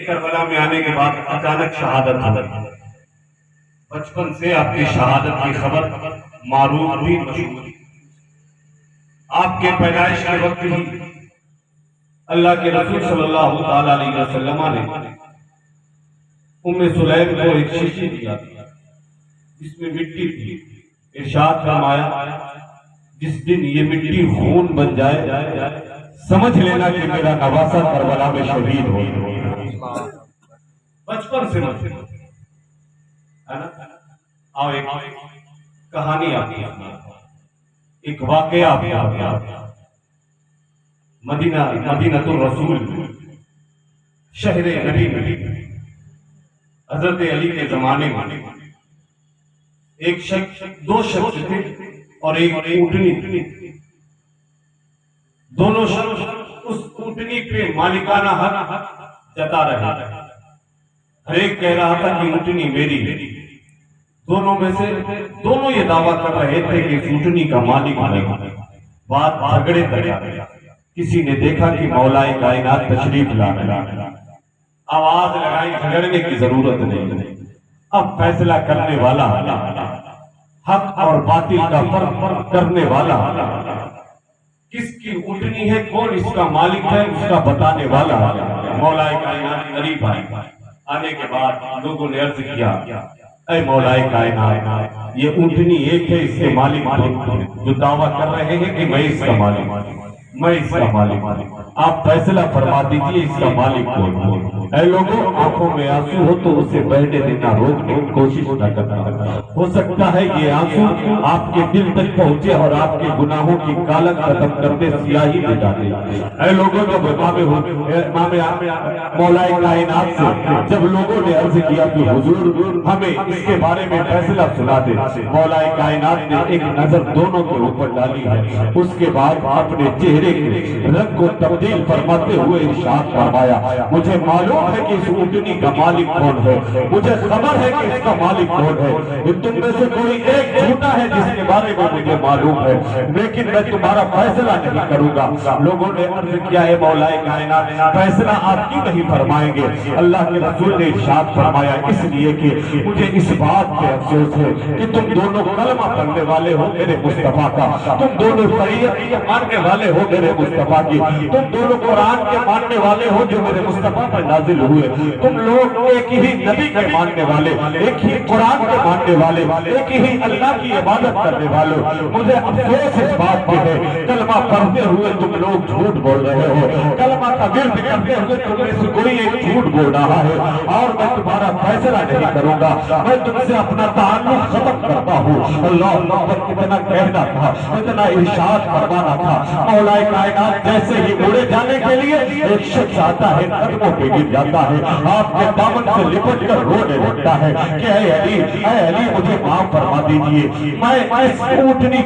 کربلا میں آنے کے بعد اچانک شہادت ہو گئی۔ بچپن سے آپ کی شہادت کی خبر معروف بھی مشہور تھی۔ آپ کے پیدائش کے وقت ہی اللہ کے رسول صلی اللہ تعالی علیہ وسلم نے ام سلیم کو ایک شیشی دیا جس میں مٹی تھی۔ ارشاد فرمایا جس دن یہ مٹی خون بن جائے سمجھ لینا کہ میرا نواسہ کربلا میں شہید ہو۔ بچپن سے آؤ ایک کہانی آتی ہے، ایک واقعہ آتی ہے۔ مدینہ الرسول شہر نبی میں حضرت علی کے زمانے میں ایک شخص، دو شخص تھے اور ایک اونٹنی تھی۔ دونوں شخص اس اونٹنی پہ مالکانہ حق جتا رہے، ہر ایک کہہ رہا تھا کہ اونٹنی میری ہے۔ دونوں میں سے دونوں یہ دعویٰ کر رہے تھے کہ اس اونٹنی کا مالک ہے۔ بات جھگڑے تک آ گئی۔ کسی نے دیکھا کہ مولا کائنات تشریف لا رہا ہے، آواز لگائی جھگڑنے کی ضرورت نہیں، اب فیصلہ کرنے والا حق اور باطل کا فرق کرنے والا کس کی اونٹنی ہے، کون اس کا مالک ہے، اس کا بتانے والا مولا کائنات قریب آئے۔ آنے کے بعد لوگوں نے عرض کیا اے مولا کائنات یہ اونٹنی ایک ہے، اس کے مالک جو دعویٰ کر رہے ہیں کہ میں اس کا مالک آپ فیصلہ فرما دیجئے اس کا مالک کون۔ اے لوگوں آنکھوں میں آنسو ہو تو اسے بہنے دینا، روکنے کی کوشش نہ کرنا۔ ہو سکتا ہے یہ آنسو آپ کے دل تک پہنچے اور آپ کے گناہوں کی کالک ختم کرتے سیاہی میں ڈالے۔ اے لوگوں جب مولا کائنات سے جب لوگوں نے عرض کیا کہ حضور ہمیں اس کے بارے میں فیصلہ سنا دے، مولا کائنات نے ایک نظر دونوں کے اوپر ڈالی ہے، اس کے بعد اپنے چہرے کے رنگ کو تبدیل فرماتے ہوئے ارشاد فرمایا مجھے معلوم ہے کہ اس اونٹنی کا مالک کون ہے، مجھے خبر ہے کہ اس کا مالک کون ہے۔ تم میں سے کوئی ایک جھوٹا ہے جس کے بارے میں مجھے معلوم ہے، لیکن میں تمہارا فیصلہ نہیں کروں گا۔ لوگوں نے عرض کیا ہے مولا کائنات فیصلہ آپ کی نہیں فرمائیں گے۔ اللہ کے رسول نے ارشاد فرمایا اس لیے کہ مجھے اس بات پہ افسوس ہے کہ تم دونوں کلمہ پڑھنے والے ہو میرے مصطفیٰ کا، تم دونوں شریعت کے ماننے والے ہو میرے مصطفیٰ کی، تم دونوں قرآن کے ماننے والے ہو جو میرے مصطفیٰ پر نازل ہوئے، تم لوگ ایک ہی نبی کے ماننے والے، ایک ہی قرآن کے ماننے والے، ایک ہی اللہ کی عبادت کرنے والے۔ مجھے افسوس اس بات پہ ہے کلمہ پڑھتے ہوئے تم لوگ جھوٹ بول رہے ہو، کلمہ کا ورد کرتے ہوئے تم میں سے کوئی ایک جھوٹ بول رہا ہے، اور میں تمہارا فیصلہ نہیں کروں گا، میں تم سے اپنا تعلق ختم کرتا ہوں۔ اللہ اکبر کتنا کہنا تھا، اتنا ارشاد فرمانا تھا۔ مولا کائنات جیسے ہی اڑے جانے کے لیے ایک شخص آتا ہے، قدموں پہ گر جاتا ہے، آپ کے دامن سے لپٹ کر رونے لگتا ہے کہ اے علی مجھے معاف فرما دیجئے، میں اس اونٹنی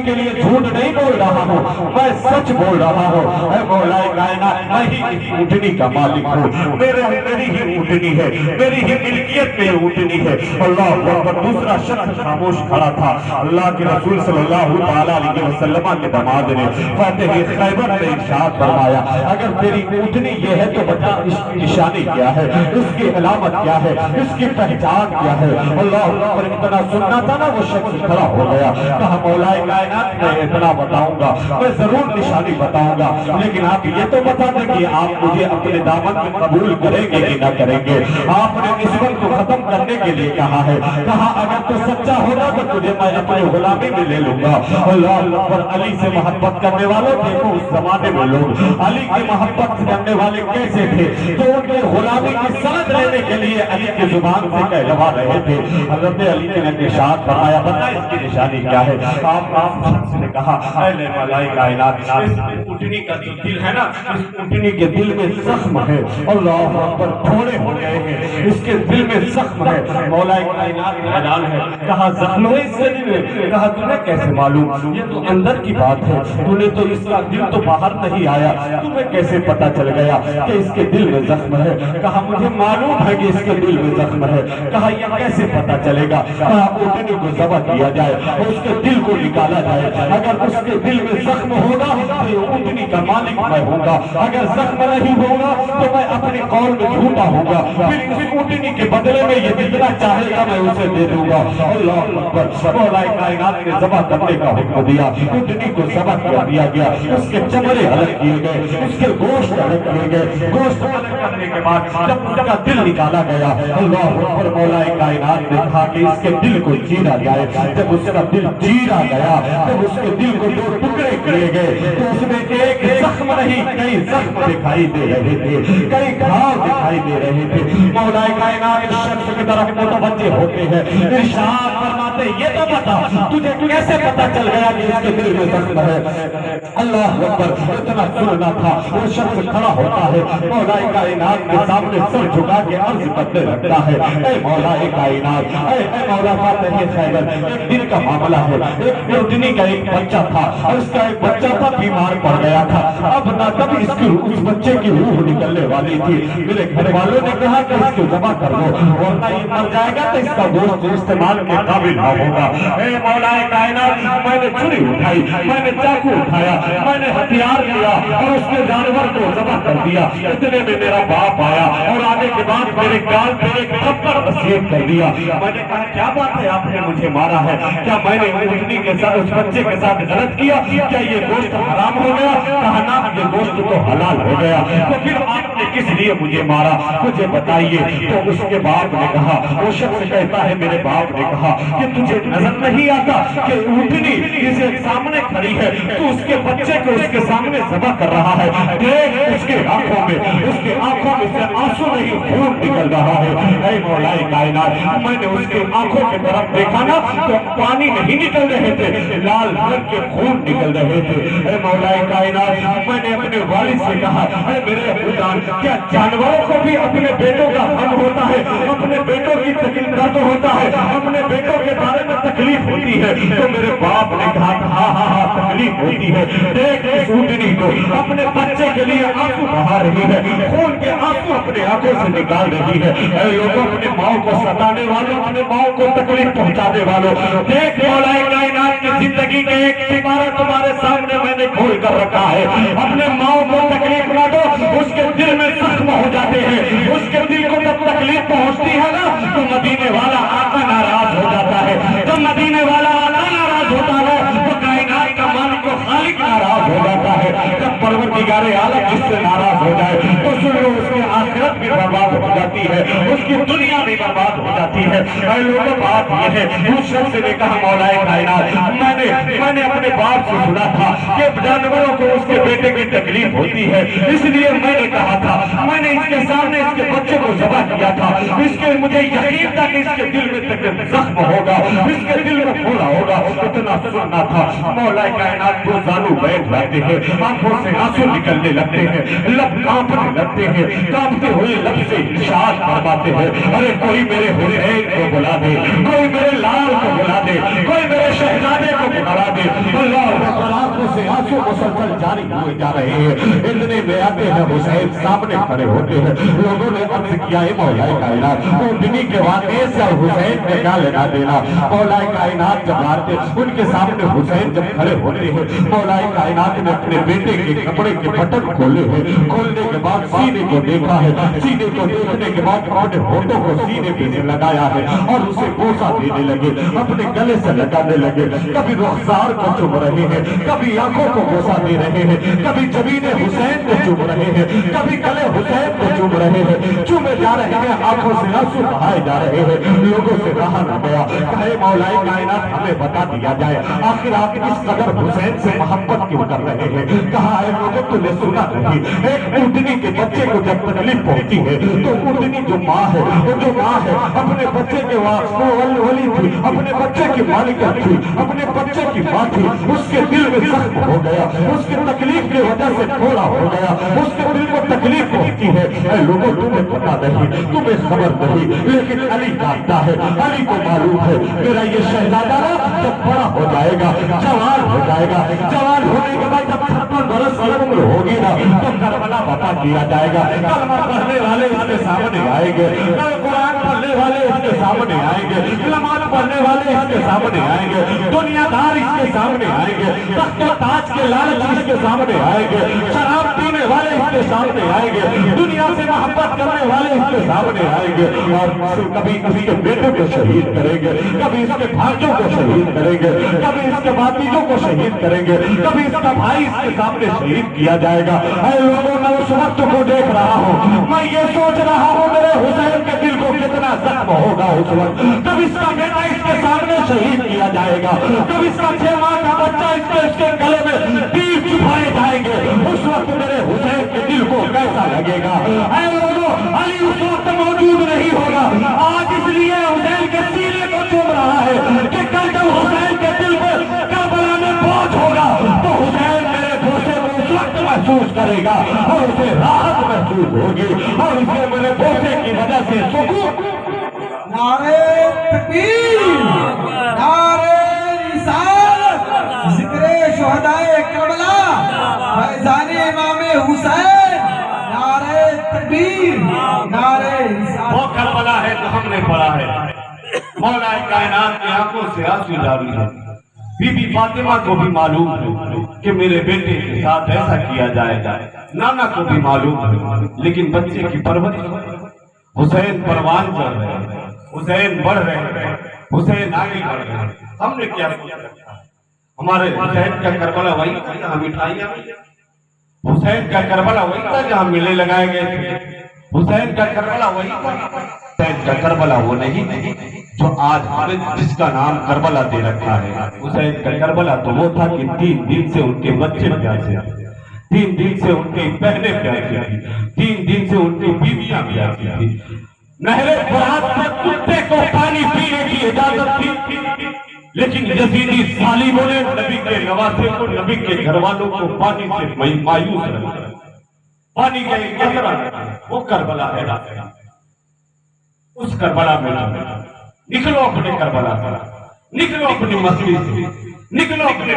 کے لیے جھوٹ نہیں بول رہا ہوں، میں سچ بول رہا ہوں۔ اے مولا کائنات میں ہی اس اونٹنی کا مالک ہوں، میری ہی اونٹنی ہے، میری ہی ملکیت میں اونٹنی ہے۔ اللہ اکبر۔ دوسرا شخص خاموش کھڑا تھا۔ اللہ کے رسول صلی اللہ تعالی علیہ وسلم کے دماد نے فاتح خیبر میں ارشاد فرمایا اگر تیری اونٹنی یہ ہے تو بتا اس کی نشانی کیا ہے، اس کی علامت کیا ہے، اس کی پہچان کیا ہے۔ اللہ اکبر۔ اتنا سننا تھا نا وہ شخص کھڑا ہو گیا، کہا مولا کائنات میں اتنا بتاؤں گا، میں ضرور نشانی بتاؤں گا، لیکن آپ یہ تو بتا دیں کہ آپ مجھے اپنے دامن میں قبول کریں گے کہ نہ کریں گے۔ آپ نے نسبت کو ختم کرنے کے لیے کہا ہے، کہا اگر تو سچا ہوگا تو تجھے میں اپنے غلامی میں لے لوں گا۔ اللہ اکبر۔ علی سے محبت کرنے والوں دیکھو اس زمانے میں لوگ علی کی محبت کرنے والے کیسے تھے، تو ان کے غلامی کی سند لینے کے لیے علی کی زبان سے کہلوا رہے تھے۔ حضرت علی نے ارشاد فرمایا بتا اس کی نشانی کیا ہے۔ آپ شخص نے کہا اے مولا کائنات اس اونٹنی کا جو دل ہے نا، اس اونٹنی کے دل میں زخم ہے۔ اللہ اکبر۔ پھوڑے ہو گئے ہیں، اس کے دل میں زخم ہے۔ مولا کائنات حیران ہے، کہا زخم ہے اس کے دل میں؟ کہا تمہیں کیسے معلوم؟ یہ تو اندر کی بات ہے، تو نے تو اس کا دل تو باہر نہیں آیا، تمہیں کیسے پتا چل گیا کہ اس کے دل میں زخم ہے؟ کہا مجھے معلوم ہے کہ اس کے دل میں زخم ہے۔ کہا یہ کیسے پتا چلے گا؟ کہا اونٹنی کو ذبح کیا جائے اور اس کے دل کو نکالا جائے، اگر اس کے دل میں زخم ہوگا تو ऊँटनी का मालिक मैं होगा, अगर जख्म नहीं होगा तो मैं अपने कौल में झूठा होगा, फिर उस ऊँटनी के बदले में ये जितना चाहेगा मैं उसे दे दूंगा। अल्लाह अकबर। मौला कायनात ने ज़बह करने का हुक्म दिया, ऊँटनी को ज़बह कर दिया गया, उसके चमड़े अलग किए गए, उसके गोश्त अलग किए गए। गोश्त अलग करने के बाद जब उसका दिल निकाला गया, अल्लाह अकबर, मौला कायनात ने कहा कि इसके दिल को चीरा जाए। जब उसका दिल चीरा गया, जब उसके दिल को दो टुकड़े किए गए तो उसमें एक जख्म नहीं कई जख्म दिखाई दे रहे थे, कई घाव दिखाई दे रहे थे। मौला कायनात इस शख्स की तरफ मुतवज्जे होते हैं, इरशाद फरमाते ये तो बता तुझे कैसे पता चल गया कि इसके दिल में जख्म है। अल्लाह अकबर। इतना सुनना था, वो शख्स खड़ा होता है, मौला कायनात के सामने सर झुका के अर्ज करने लगता है, ऐ मौला कायनात, ऐ मौला फातिह खैबर, एक दिन का मामला है, एक ऊँटनी का एक बच्चा था और उसका एक बच्चा था बीमार पड़ गया था। अब ना तभी इसकी उस बच्चे की रूह निकलने वाली थी। मेरे घर वालों ने कहा कि इसको जमा कर दो वरना ये मर जाएगा तो इसका गोश्त इस्तेमाल के काबिल ना होगा। ऐ मौला कायनात, मैंने छुरी उठाई, मैंने चाकू उठाया, मैंने हथियार लिया और उसके जानवर को जमा कर दिया। इतने में मेरा बाप आया और आने के बाद मेरे गाल पे एक थप्पड़ वसीयत कर दिया। मैंने कहा क्या बात है, आपने मुझे मारा है, क्या मैंने ऊँटनी के साथ उस बच्चे के साथ गलत किया, क्या ये गोश्त हराम हो गया? कहा ना, ये गोश्त तो हलाल हो गया। तो फिर आपने किस लिए मुझे मारा, मुझे बताइए। तो उसके बाप ने कहा, वो शख्स कहता है मेरे बाप ने कहा कि तुझे नजर नहीं आता कि ऊँटनी इसे सामने खड़ी है, तो उसके बच्चे को उसके सामने ज़बह कर रहा है, देख उसके आंखों में से आंसू नहीं खून निकल रहा है। ऐ मौला कायनात, मैंने उसके आंखों की तरफ देखा ना तो पानी नहीं निकल रहे थे, लाल रंग के खून निकल रहे थे। ऐ मौला कायनात, मैंने अपने वालिद से कहा, अरे मेरे खुदान, क्या जानवरों को भी अपने बेटों का गम होता है, अपने बेटों की तकलीफ दर्द होता है, अपने बेटों के बारे में तकलीफ होती है? तो मेरे बाप ने कहा हाँ तकलीफ होती है, देख इस ऊँटनी को अपने बच्चे के लिए आंसू बहा रही है, खून के आंसू अपने आंखों से निकाल रही है। ऐ लोगों, अपने माओ को सताने वालों, अपने माओ को तकलीफ पहुंचाने वालों, देख मौला कायनात की जिंदगी के एक इबारत तुम्हारे सामने मैंने खोल कर रखा है। अपने माओ को तकलीफ ना दो, उसके दिल में जख्म हो जाते हैं, उसके दिल को जब तकलीफ पहुंचती है ना तो मदीने वाला आका नाराज हो जाता है। जब मदीने वाला आका नाराज होता है तो कायनात का मालिक को खालिक नाराज हो जाता है। जब परवरदिगारे आलम जिससे नाराज हो जाए तो सुन लो, उसकी आखिरत भी बर्बाद हो जाती है, उसकी दुनिया भी बर्बाद हो जाती है। ऐ लोगों, बात यह है, उस शख्स ने कहा मौला कायनात, मैंने अपने बाप से सुना था कि जानवरों को उसके बेटे की तकलीफ होती है, इसलिए मैंने कहा था, मैंने इसके सामने इसके बच्चे को ज़बह किया था, इसके मुझे यकीन था कि इसके दिल में जख्म होगा, इसके दिल में फोड़ा होगा। इतना सुनना था, मौला कायनात को जानू बैठ जाते हैं, आंखों से आंसू निकलने लगते हैं, लब कांपने लगते हैं, कांपते हुए लब से इरशाद फरमाते हैं, अरे कोई मेरे हुसैन को बुला दे, कोई मेरे लाल को बुला दे, कोई मेरे शहजादे को बुला दे। अल्लाह आंखों से आंसू मुसलसल जारी हुए जा रहे हैं। इतने में आते हैं हुसैन, सामने खड़े होते हैं। लोगों ने अर्ज किया है मौला कायनात, ऊँटनी के वाक़े से और हुसैन ने क्या लगा देना। मौला कायनात जब आते, उनके सामने हुसैन जब खड़े होते हैं, मौला कायनात ने अपने बेटे के कपड़े के बटन खोले हैं, खोलने के बाद सीने को देखा है, सीने को देखने के बाद अपने होठों को सीने पे लगाया है और उसे बोसा देने लगे, अपने गले से लगाने लगे। कभी रुखसार को चुम रहे हैं, कभी आंखों को बोसा दे रहे हैं, कभी जबीने हुसैन को चुम रहे हैं, कभी गले हुसैन को चुम रहे हैं, चुमे जा रहे हैं, आंखों से आंसू बहाए जा रहे हैं। लोगों से कहा न गया, कहे मौला कायनात हमें बता दिया जाए, आखिर आप इस कदर हुसैन से मोहब्बत क्यों कर रहे हैं? कहा है लोगों, तुमने सुना नहीं, एक ऊँटनी के बच्चे को जब तकलीफ पहुंची है तो ऊँटनी जो माँ है, वो जो माँ है अपने बच्चे के वली थी, अपने बच्चे की मालिका थी, अपने बच्चे की माँ थी, उसके दिल में जख्म हो गया, उसके तकलीफ की वजह से थोड़ा हो गया, उसके दिल को तकलीफ होती है। लोगों, तुम्हें पता नहीं, तुम्हें खबर नहीं, लेकिन अली जानता है, अली को मालूम है मेरा ये शहजादा जब बड़ा हो जाएगा, जवान हो जाएगा, जवान होने के बाद जब 56 बरस की उम्र होगी ना तो करबला बता दिया जाएगा, कलमा पढ़ने वाले उसके सामने आएंगे, कुरान पढ़ने پڑھنے والے اس کے سامنے آئیں گے، نماز پڑھنے والے اس کے سامنے آئیں گے، دنیا دار اس کے سامنے آئیں گے، تخت و تاج کے لالچ اس کے سامنے آئیں گے، شراب پینے والے اس کے سامنے آئیں گے، دنیا سے محبت کرنے والے اس کے سامنے آئیں گے، اور کبھی کسی کے بیٹے کو شہید کریں گے، کبھی اس کے بھائیوں کو شہید کریں گے، کبھی اس کے بھتیجوں کو شہید کریں گے، کبھی اس کا بھائی اس کے سامنے شہید کیا جائے گا۔ اے لوگوں، میں اس وقت کو دیکھ رہا ہوں، میں یہ سوچ رہا ہوں میرے حسین کے دل کو کتنا زخم ہوگا اس وقت۔ کب اس کا بیٹا اس کے سامنے شہید کیا جائے گا، کب اس کا 6 ماہ کا بچہ اس کے گلے میں تیر چھپائے جائیں گے، اس وقت میرے حسین کے دل کو کیسا لگے گا۔ اے لوگوں، علی اس وقت موجود نہیں ہوگا، آج اس لیے حسین کے سینے کو چوم رہا ہے کہ کل جب حسین کے دل پہ کربلا میں بوجھ ہوگا تو حسین میرے بوسے کو اس وقت محسوس کرے گا اور اسے راحت محسوس ہوگی اور اسے میرے بوسے کی وجہ سے سکون۔ نعرہ تکبیر، نعرہ رسالت، ذکر شہدائے کربلا، فیضان امام حسین، نعرہ تکبیر، نعرہ رسالت۔ وہ کربلا ہے تو ہم نے پڑھا ہے، مولا کائنات کی آنکھوں سے آنسو جاری ہے۔ بی بی فاطمہ کو بھی معلوم ہے کہ میرے بیٹے کے ساتھ ایسا کیا جائے گا، نانا کو بھی معلوم ہے، لیکن بچے کی پرورش، حسین پروان چڑھ رہے ہیں، حسین بڑھ رہے ہیں، حسین آگے بڑھ رہے ہیں، ہم نے کیا کیا؟ ہمارے حسین کا کربلا وہی تھا جہاں مٹھائیاں، حسین کا کربلا وہی تھا جہاں میلے لگائے گئے تھے، حسین کا کربلا وہی تھا۔ حسین کا کربلا وہ نہیں جو آج ہمیں جس کا نام کربلا دے رکھا ہے۔ حسین کا کربلا تو وہ تھا کہ 3 دن سے ان کے بچے پیاسے تھے، 3 دن سے ان کی بہنیں پیاسی تھی، 3 دن سے ان کی بیویاں پیاسی تھی۔ نہر فرات سے کتے کو پانی پینے کی اجازت تھی، لیکن یزیدی ظالموں نے نبی کے نواسے کو، نبی کے گھر والوں کو پانی سے مایوس رکھا۔ پانی کا ایک قطرہ وہ کربلا ہے، اس کربلا میں نکلو اپنے کربلا سے، نکلو اپنی مسجد سے، نکلو اپنے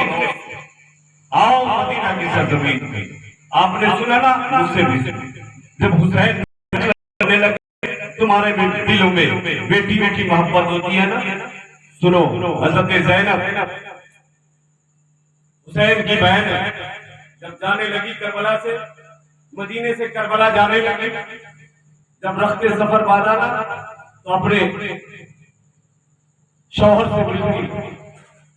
آؤ مدینہ کی سرزمین پہ۔ آپ نے سنا نا مجھ سے بھی، جب حسین کرنے لگے تمہارے دلوں میں بیٹیوں کی محبت ہوتی ہے نا، سنو حضرت زینب حسین کی بہن ہے، جب جانے لگی کربلا سے، مدینے سے کربلا جانے لگی، جب رخت سفر باندھا نا تو اپنے شوہر سے ملتی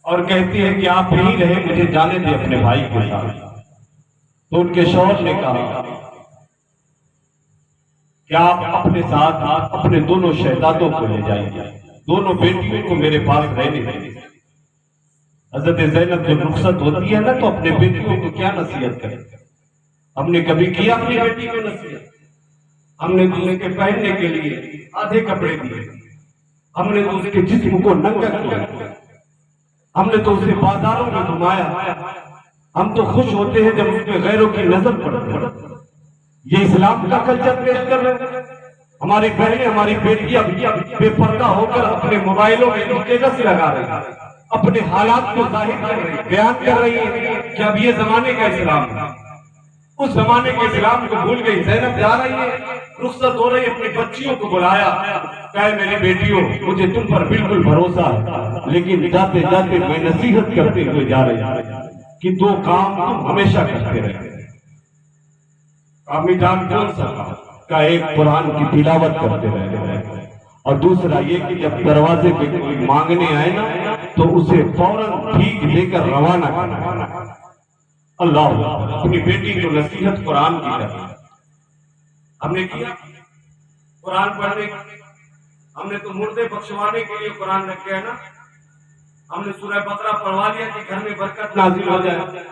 اور کہتی ہے کہ آپ یہیں رہے، مجھے جانے دے اپنے بھائی کے ساتھ۔ تو ان کے شوہر نے کہا کہ آپ اپنے ساتھ اپنے دونوں شہزادوں کو لے جائیے، دونوں بیٹیوں کو میرے پاس رہنے دیں۔ حضرت زینب جب رخصت ہوتی ہے نا تو اپنے بیٹیوں کو کیا نصیحت کرے؟ ہم نے کبھی کیا اپنی بیٹی کو نصیحت؟ ہم نے تو اس کے پہننے کے لیے آدھے کپڑے دیے، ہم نے تو اس کے جسم کو ننگا کیا، ہم نے تو اسے بازاروں میں گھمایا۔ ہم تو خوش ہوتے ہیں جب اس پہ غیروں کی نظر پڑتی ہے۔ یہ اسلام کا کلچر پیش کر رہے ہیں۔ ہماری بہنیں، ہماری بیٹیاں بے پردہ ہو کر اپنے موبائلوں میں اسٹیٹس لگا رہی ہیں، اپنے حالات کو ظاہر کر رہی ہیں، بیان کر رہی ہیں کہ اب یہ زمانے کا اسلام ہے۔ اس زمانے کے اسلام کو بھول گئی۔ زینب جا رہی ہے، رخصت ہو رہی، اپنی بچیوں کو بلایا، کہے میری بیٹیوں مجھے تم پر بالکل بھروسہ ہے، لیکن جاتے جاتے میں نصیحت کرتے ہوئے جا رہی ہوں کہ 2 کام تم ہمیشہ کرتے رہے۔ امی جان کون سا کا؟ ایک قرآن کی تلاوت کرتے رہے، اور دوسرا یہ کہ جب دروازے پہ کوئی مانگنے آئے نا تو اسے فوراً بھیک دے کر روانہ کرنا۔ اللہ اپنی بیٹی کو نصیحت قرآن کی کرنا۔ ہم نے کیا قرآن پڑھنے، ہم نے تو مردے بخشوانے کے لیے قرآن رکھے ہے نا، ہم نے سورہ بقرہ پڑھوا لیا کہ گھر میں برکت نازل ہو جائے،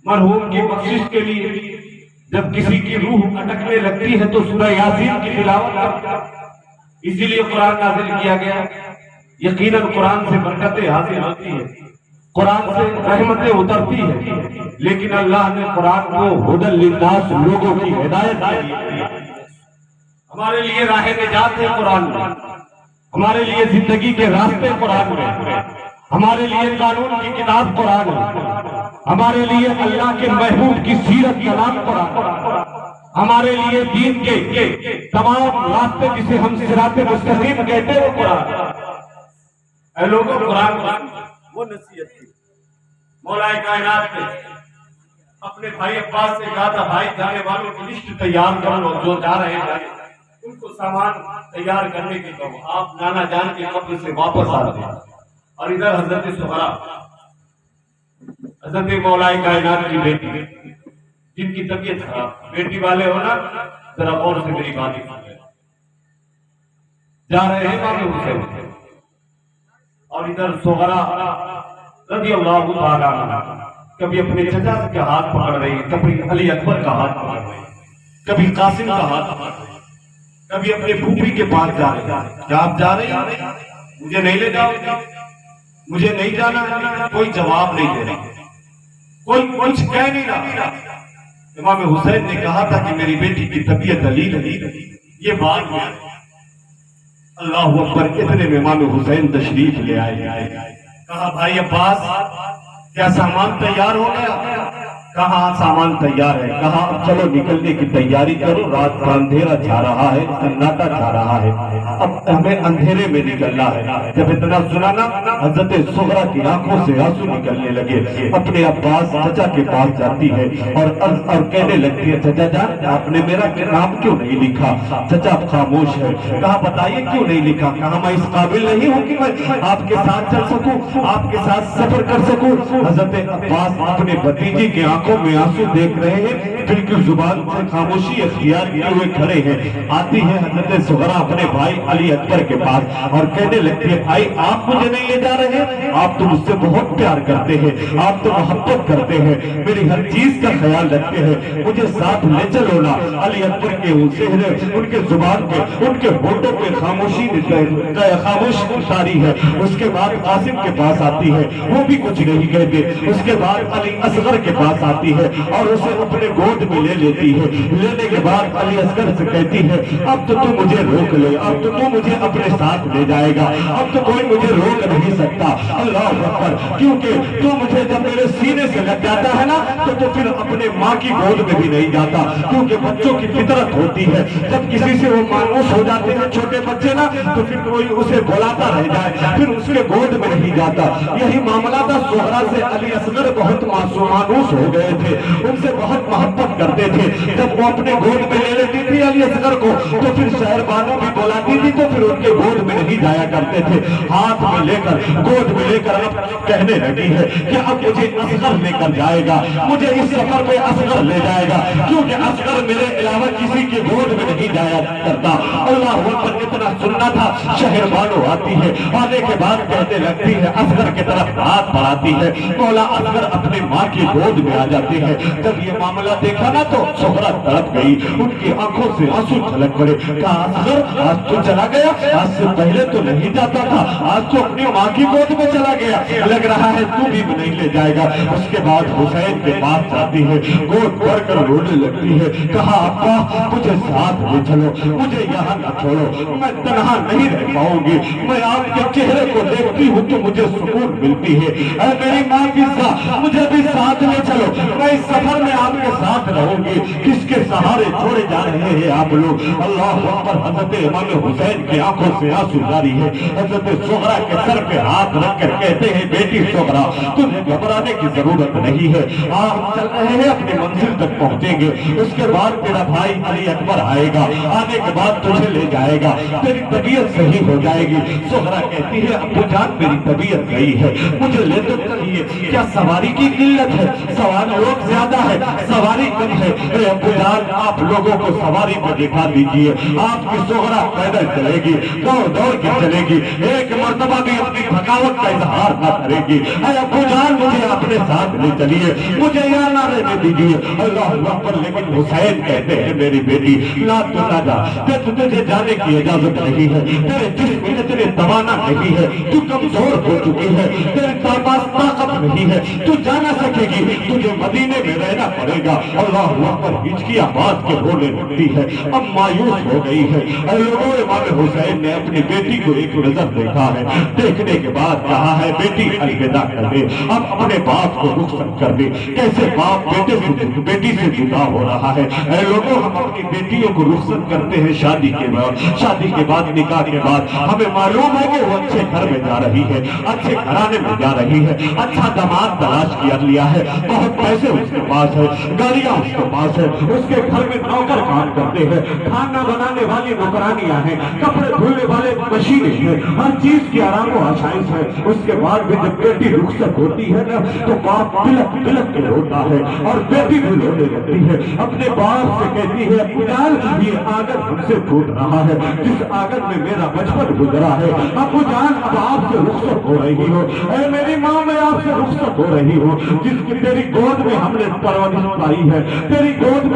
مرحوم کی بخشش کے لیے جب کسی کی روح اٹکنے لگتی ہے تو سورہ یاسین کی تلاوت کرتے ہیں، اسی لیے قرآن نازل کیا گیا۔ یقیناً قرآن سے برکتیں حاصل ہوتی ہیں، قرآن سے رحمتیں اترتی ہیں، لیکن اللہ نے قرآن کو ہدی للناس، لوگوں کی ہدایت کے لیے دیا۔ ہمارے لیے راہ نجات ہے قرآن میں، ہمارے لیے زندگی کے راستے قرآن میں، ہمارے لیے قانون کی کتاب قرآن ہے، ہمارے لیے اللہ کے محبوب کی سیرت کا نام قرآن، ہمارے لیے دین کے तमाम रास्ते जिसे हम सिराते मुस्तकीम कहते हैं वो कुरान। ऐ लोगों, कुरान वो नसीहत थी। मौलाए कायनात ने अपने भाई अब्बास से कहा था, भाई जाने वालों की लिस्ट तैयार कर लो, जो जा रहे हैं उनको सामान तैयार करने के कहो, आप नाना जान के कब्र से वापस आ रहे हैं। और इधर हजरत सुहरा, हजरत मौलाए कायनात की बेटी, जिनकी तबीयत खराब, बेटी वाले हो ना, जरा गौर से मेरी बात सुनिए। जा रहे हैं इमाम हुसैन, और इधर सुहरा रज़ी अल्लाह ताला अन्हा कभी अपने चचा के हाथ पकड़ रही, कभी अली अकबर का हाथ पकड़ रही, कभी कासिम का हाथ पकड़ रही, कभी अपने फूफी के पास जा रहे हैं। क्या आप जा रहे हैं? मुझे नहीं ले जाओ, मुझे नहीं जाना। कोई जवाब नहीं दे रहा, कोई कुछ कह नहीं रहा। इमाम हुसैन ने कहा था कि मेरी बेटी की तबीयत अलील है, ये बात है। अल्लाह अकबर, इतने में इमाम हुसैन तशरीफ ले आए। कहा, भाई अब्बास, क्या सामान तैयार हो गया? कहा, सामान तैयार है। कहा, अब चलो निकलने की तैयारी करो, रात का अंधेरा छा रहा है, सन्नाटा छा रहा है, अब हमें अंधेरे में निकलना है। जब इतना सुना ना, हजरत सुहरा की आंखों से आंसू निकलने लगे। अपने अब्बास चचा के पास जाती है और कहने लगती है, चचा जान, आपने मेरा नाम क्यों नहीं लिखा? चचा खामोश है। कहा, बताइए क्यों नहीं लिखा? कहा, मैं इस काबिल नहीं हूँ कि मैं आपके साथ चल सकूं, आपके साथ सफर कर सकूं। हजरत अब्बास अपने भतीजे के आंखों में आंसू देख रहे हैं, बिल्कुल जुबान से खामोशी अख्तियार किए हुए खड़े हैं। आती है हजरत सुहरा अपने भाई अली अकबर के पास और कहने लगती है, भाई आप मुझे नहीं ले जा रहे, आप तो मुझसे बहुत प्यार करते हैं, आप तो मोहब्बत करते हैं, मेरी हर चीज का ख्याल रखते हैं, मुझे साथ ले चलो ना। अली अकबर के चेहरे, उनके जुबान पे, उनके होठों पे खामोशी तारी है। उसके बाद कासिम के पास आती है, वो भी कुछ नहीं कहते। उसके बाद अली असगर के पास आती है और उसे अपने गोद में ले लेती है। लेने के बाद अली असगर से कहती है, अब तो तू मुझे रोक ले, अब तो तू मुझे अपने साथ ले जाएगा, अब तो कोई मुझे रोक नहीं सकता। अल्लाह अकबर, क्योंकि तू मुझे जब मेरे सीने से लग जाता है ना, तो फिर अपने माँ की गोद में भी नहीं जाता, क्योंकि बच्चों की फितरत होती है, जब किसी से वो मायूस हो जाते हैं छोटे बच्चे ना, तो फिर कोई उसे बुलाता रह जाए, फिर उसके गोद में नहीं जाता। यही मामला था सुहरा से। अली असगर बहुत मायूस हो गए थे, उनसे बहुत मोहब्बत करते थे। जब वो अपने गोद में ले लेती थी अली असगर को, तो फिर शहरबानों भी बुलाती थी, तो फिर उनके गोद में नहीं जाया करते थे। हाथ में लेकर, गोद में लेकर अब कहने लगी है कि अब मुझे असगर लेकर जाएगा, मुझे इस सफर में असगर ले जाएगा, क्योंकि असगर मेरे अलावा किसी के गोद में नहीं जाया करता। अल्लाह अकबर, इतना सुनना था। शहरबानों आती है, आने के बाद कहने लगती है, असगर की तरफ हाथ बढ़ाती है, मौला असगर अपने माँ की गोद में आ जाती है। जब ये मामला देखा ना, तो सुहरा तड़प गई, उनकी आंखों से आंसू छलक पड़े। कहा, असगर आज तो चला गया, आज से पहले तो नहीं जाता था, आज तो अपनी माँ की गोद में चला गया, लग रहा है तू भी नहीं ले जाएगा। उसके बाद हुसैन के पास जाती है, गोद भरकर रोने लगती है। कहा, अब्बा मुझे साथ ले चलो, मुझे यहाँ न छोड़ो, मैं तन्हा नहीं रह पाऊंगी, मैं आपके चेहरे को देखती हूँ तो मुझे सुकून मिलती है। मेरी माँ की मुझे भी साथ ले चलो, मैं इस सफर में आपके साथ रहूंगी। किसके सहारे छोड़े जा रहे हैं आप लोग? अल्लाह अकबर। हजरत इमाम हुसैन की आंखों से आंसू जारी है। हजरत सुहरा के सर पे हाथ रखकर कहते हैं, बेटी सुहरा, तुझे घबराने की जरूरत नहीं है, आप चल रहे हैं, अपनी मंजिल तक पहुंचेंगे, उसके बाद तेरा भाई अली अकबर आएगा, आने के बाद तुझे ले जाएगा, तेरी तबीयत सही हो जाएगी। सुहरा कहती है, अब्बू जान मेरी तबीयत गई है, मुझे ले तो चलिए। क्या सवारी की किल्लत है? सवार लोग ज्यादा है, सवारी कम है। अब्बू जान आप लोगों को सवारी पर दिखा दीजिए, आपकी सुहरा पैदल चलेगी, दौड़ दौड़ के चलेगी, एक मर्तबा भी अपनी थकावट का इजहार न करेगी। अब्बू जान मुझे अपने साथ ले चलिए, मुझे यहाँ ना रहने दीजिए। अल्लाह अकबर। लेकिन हुसैन कहते हैं, मेरी बेटी ना तू ना जा, तुझे जाने की इजाजत नहीं है, तेरे जिस्म में तेरे तवाना नहीं है, तू कमजोर हो चुकी है, तेरे पास ताकत नहीं है, तू जा ना सकेगी, तुझे मदीने में रहना पड़ेगा। अल्लाह अकबर। हिचकी आवाज के रोने लगती है, अब मायूस हो गई है। लोगों इमाम हुसैन ने अपनी बेटी को एक नजर देखा है, देखने के बाद कहा है, बेटी अलविदा कर दे, अब अपने बाप को रुखसत कर दे। कैसे बाप बेटी से जुदा हो रहा है? लोगों हम अपनी बेटियों को रुखसत करते हैं शादी शादी के बाद निकाह के बाद हमें मालूम है कि वो अच्छे घर में जा रही है, अच्छे घराने में जा रही है, अच्छा दामाद तलाश कर लिया है, बहुत पैसे उसके पास है, गाड़ियां उसके पास है, उसके घर में नौकर काम करते हैं, खाना बनाने वाली नौकरानियां हैं, कपड़े धुलने वाले मशीनें हैं, हर चीज की आराम और आसाइश है। उसके बाद भी जब बेटी रुखसत होती है ना तो बाप तिलक तिलक के रोता है और बेटी भी रोने लगती है, अपने बाप से कहती है अब्बूजान ये आंगन हमसे फूट रहा है, जिस आंगन में मेरा बचपन गुजरा है, अब्बूजान अब आपसे रुखसत हो रही हो, ऐ मेरी माँ मैं आपसे रुखसत हो रही हूँ, जिसकी तेरी गोद में हमने परवरिश पाई है, तेरी गोद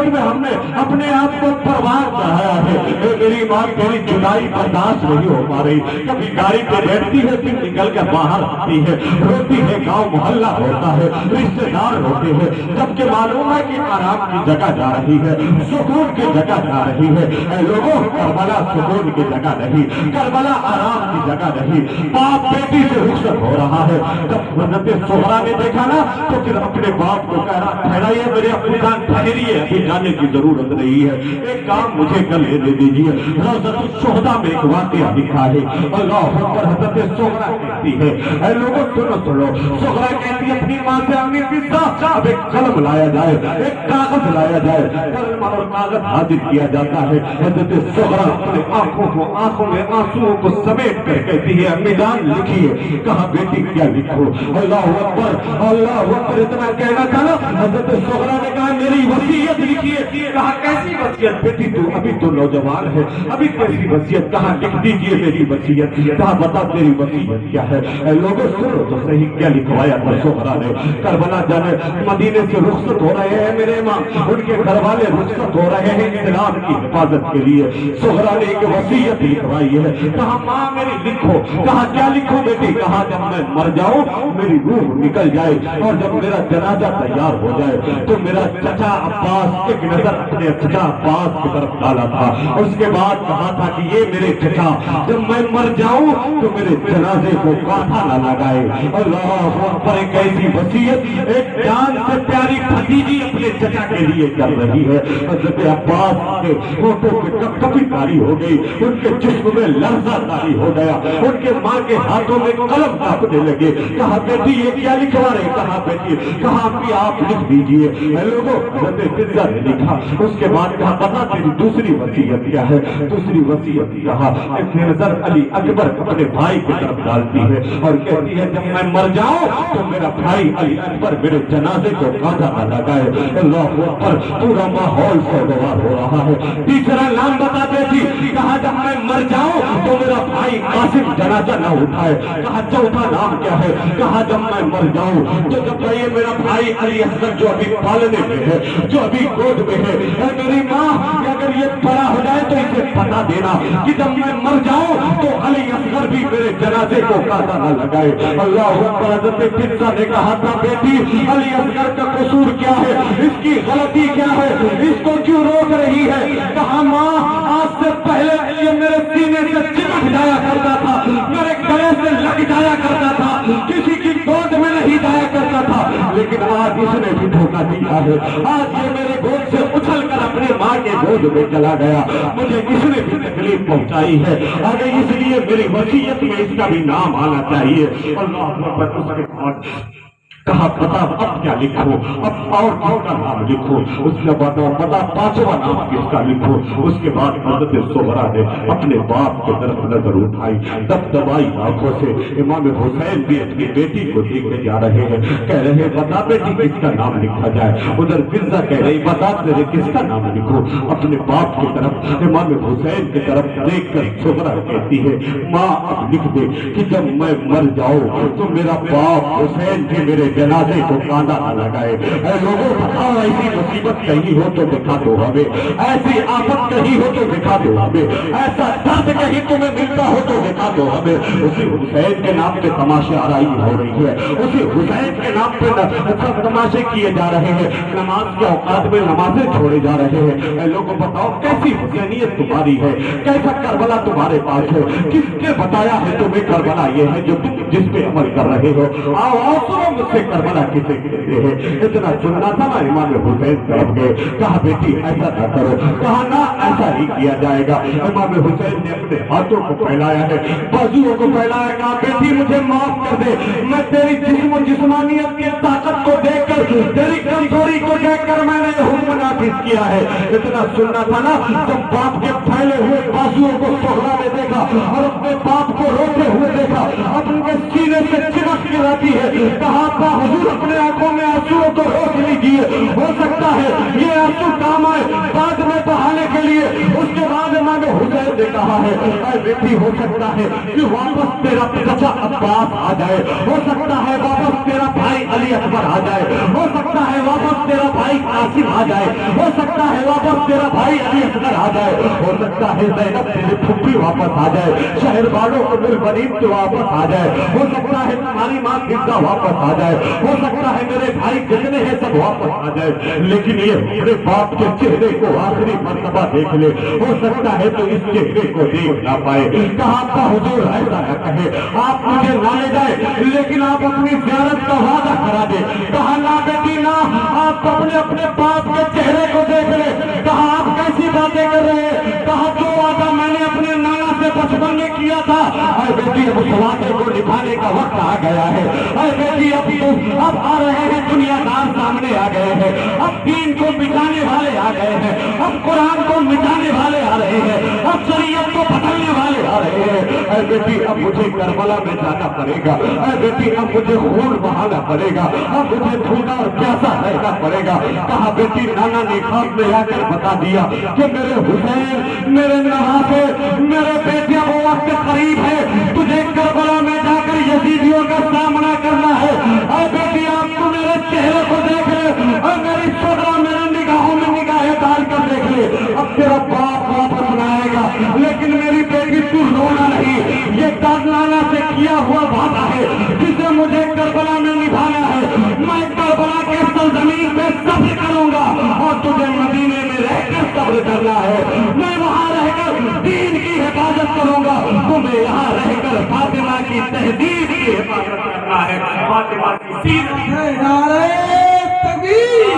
में हमने अपने आप को परवान चढ़ाया है, मेरी माँ तेरी जुदाई बर्दाश्त नहीं हो पा रही, कभी गाड़ी पे बैठती है फिर निकल कर बाहर आती है, रोती है, गांव मोहल्ला होता है, रिश्तेदार होते हैं, जबकि मालूम है कि आराम की जगह जा रही है, सुकून की जगह जा रही है। लोगों करबला सुकून की जगह नहीं, करबला आराम की जगह नहीं, बाप बेटी से रुखसत हो रहा है। जब हज़रत सुहरा ने देखा ना तो फिर अपने बाप को कह रहा ठहराइए मेरे अब्बूजान ठहरिए, अभी जाने की जरूरत नहीं है, एक काम मुझे कर लेने दीजिए। रौज़तुश शुहदा में एक वाक़या लिखा है, अल्लाह अकबर, हज़रत सुहरा कहती है, ऐ लोगों सुनो, सुहरा कहती है अपनी माँ से अम्मी पिता अब एक कलम लाया जाए, एक कागज लाया जाए, कलम और कागज हाजिर किया जाता है। हज़रत सुहरा अपने आंखों में आंसुओं को समेट कर कहती है अम्मी जान लिखिए। कहा बेटी क्या लिखो? अल्लाह अकबर, इतना कहना था ना, हज़रत सुहरा ने कहा मेरी वसीयत लिखिए। कहा कैसी वसीयत बेटी, तू अभी तो नौजवान है, अभी कैसी वसीयत? कहा लिख दीजिए मेरी वसीयत। कहा बता तेरी वसीयत क्या है? लोगों सुनो तो सही क्या लिखवाया था सुहरा ने। करबला जाने मदीने से रुखसत हो रहे हैं मेरे माँ, उनके घर वाले रुखसत हो रहे हैं इस्लाम की हिफाजत के लिए। सुहरा ने एक वसीयत लिखवाई है। कहा माँ मेरी लिखो। कहा क्या लिखो बेटी? कहा जब मैं मर जाऊं मेरी रूह निकल जाए और जब मेरा जनाजा तैयार हो जाए तो मेरा चचा अब्बास, एक नजर अपने चचा अब्बास की तरफ डाला था, उसके बाद कहा था कि ये मेरे चचा जब मैं मर जाऊं तो मेरे जनाजे को कांटा न लगाए। अल्लाह अकबर, एक ऐसी वसीयत एक जान से प्यारी भतीजी अपने चचा के लिए कर रही है। हज़रत अब्बास के होठों पे कपकपी तारी हो गई, उनके जिस्म में लर्जा तारी हो गया, उनके माँ के हाथों में कलम कांपने लगे। कहा बेटी ये क्या लिखवा रहे? कहा बेटी, कहा कि आप लिख दीजिए। लोगों हज़रत फिजा ने लिखा। उसके बाद कहा बता तेरी दूसरी वसीयत क्या है? दूसरी वसीयत कहा एक नजर अली अकबर अपने भाई की तरफ डालती है और कहती है जब मैं मर जाऊं तो मेरा भाई अली अकबर मेरे जनाजे को कांधा न लगाए। अल्लाह अकबर, पूरा माहौल सौगवार हो रहा है। तीसरा नाम बताते थी। कहा जब मैं मर जाऊं तो मेरा भाई कासिम जनाजा न उठाए। कहा चौथा नाम क्या है? कहा जब मैं मर जाऊं तो जब ये मेरा भाई अली असगर जो अभी पालने में है, जो अभी गोद में है, मेरी माँ अगर ये बड़ा हो जाए तो इसे बता देना कि जब मैं मर जाऊं तो अली असगर भी मेरे जनाजे को कांटा न लगाए। अल्लाह अकबर, हज़रत फिजा ने कहा था बेटी अली असगर का कसूर क्या है, इसकी गलती क्या है, इसको क्यों रोक रही है? कहा माँ आज से पहले ये मेरे सीने से चिपक जाया करता था, मेरे गले से लग जाया करता था, किसी की गोद में नहीं जाया करता था, लेकिन आज इसने भी धोखा दिया है। आज ये मेरे गोद से उछल कर अपने माँ के गोद में चला गया, मुझे इसने भी तकलीफ पहुंचाई है, अगर इसलिए मेरी वसीयत में इसका भी नाम आना चाहिए। अल्लाह अकबर, उसके कहा बता अब क्या लिखो? अब और किसका नाम लिखो? उसने बता पांचवा नाम किसका लिखो? उसके बाद हज़रत सुहरा ने अपने बाप की तरफ नजर उठाई, दबदबाई आंखों से। इमाम हुसैन भी अपनी बेटी को देखे जा रहे हैं, कह रहे बता बेटी किसका नाम लिखा जाए? उधर फिजा कह रही बता तेरे किसका नाम लिखो? अपने बाप की तरफ इमाम हुसैन की तरफ देख कर सुहरा कहती है माँ अब लिख दे कि जब मैं मर जाऊं तो मेरा बाप हुसैन भी मेरे जनाजे को कांधा न लगाए। लोगों बताओ ऐसी मुसीबत कहीं हो तो दिखा दो हमें, ऐसी आफत कहीं हो तो दिखा दो हमें, ऐसा दर्द कहीं तुम्हें मिलता हो तो दिखा दो हमें। उसी हुसैन के नाम पे तमाशे आराई हो रही है, उसी हुसैन के नाम पे सब तमाशे किए जा रहे हैं, नमाज के औकात में नमाजें छोड़े जा रहे हैं। लोगों बताओ कैसी हुसैनियत तुम्हारी है, कैसा करबला तुम्हारे पास है, किसने बताया है तुम्हें करबला ये है जो तुम जिस पे अमल कर रहे हो? आओ आओ सुनो मुझसे करबला किसे कहते हैं। इतना सुनना था ना, इमाम हुसैन तरफ गए, कहा बेटी ऐसा ना करो। कहा ना ऐसा नहीं ہی کیا جائے گا۔ امام حسین نے اپنے ہاتھوں کو پھیلایا ہے، بازوؤں کو پھیلایا، کہا بیٹی مجھے معاف کر دے، میں تیری جسم و جسمانیت کی طاقت کو دیکھ کر، تیری کمزوری کو دیکھ کر میں نے حکم نافذ کیا ہے۔ اتنا سننا تھا نا، جب باپ کے پھیلے ہوئے بازوؤں کو سہرا نے دیکھا اور اپنے باپ کو روتے ہوئے دیکھا، اپنے سینے سے چمک کے رہتی ہے، کہا تھا حضور اپنے آنکھوں میں آنسوؤں کو روک لیجیے، ہو سکتا ہے یہ آنسو کام آئے بعد میں بہانے کے لیے۔ اس کے بعد امام حسین نے کہا ہے اے بیٹی ہو سکتا ہے کہ واپس تیرا چچا عباس آ جائے، ہو سکتا ہے واپس تیرا بھائی علی اکبر آ جائے، ہو سکتا ہے واپس تیرا بھائی قاسم آ جائے، ہو سکتا ہے واپس تیرا بھائی علی اصغر آ جائے، ہو سکتا ہے زینب تیری پھپھی واپس آ جائے، شہر والوں کو بالبنید تو واپس آ جائے، ہو سکتا ہے تمہاری ماں فضہ واپس آ جائے، ہو سکتا ہے میرے بھائی جتنے ہیں سب واپس آ جائے، لیکن یہ میرے باپ کے چہرے کو آخری مرتبہ دیکھ لے، ہو سکتا ہے تو اس چہرے کو دیکھ نہ پائے۔ کہا تھا حضور ایسا نہ کہے، آپ مجھے نہ لے جائے لیکن آپ اپنی زیارت کا وعدہ کرا دے۔ کہا نہ بیٹی نہ، آپ اپنے باپ کے چہرے کو دیکھ لے۔ کہا آپ کیسی باتیں کر رہے ہیں؟ کہا جو وعدہ میں نے اپنے نانا سے بچپن میں کیا تھا، اے بیٹی اب اس وعدے کو نبھانے کا وقت آ گیا ہے۔ اے بیٹی اب آ رہے ہیں دنیا دار سامنے آ گئے ہیں، اب دین کو مٹانے والے آ گئے ہیں، اب قرآن کو مٹانے والے آ رہے ہیں، اب شریعت کو بدلنے والے آ رہے ہیں۔ اے بیٹی اب مجھے کربلا میں جانا پڑے گا، اے بیٹی اب مجھے خون بہانا پڑے گا، اب مجھے بھوکا اور پیاسا رہنا پڑے گا۔ کہا بیٹی نانا نے خواب میں آ کر بتا دیا کہ میرے حسین، میرے نواسے، میرے بیٹے وہ وقت قریب ہے، تجھے کربلا میں جا کر یزیدیوں کا سامنا کرنا ہے۔ اے بیٹی آپ تو میرے چہرے کو دیکھ لے اور میری صدرہ میرے نگاہوں میں نگاہیں ڈال کر دیکھ لے، اب تیرا باپ واپس نہ آئے گا، لیکن میری بیٹی تو رونا نہیں، یہ نانا سے کیا ہوا وعدہ ہے جسے مجھے کربلا میں نبھانا ہے۔ میں کربلا کے سرزمین پہ صبر کروں گا اور تجھے مدینے میں رہ کر صبر کرنا ہے۔ میں وہاں رہ کر دین کی حفاظت کروں گا، تمہیں یہاں رہ کر فاطمہ کی تہذیب کی حفاظت کرنا ہے، فاطمہ کی سیرت۔ نعرہ تکبیر،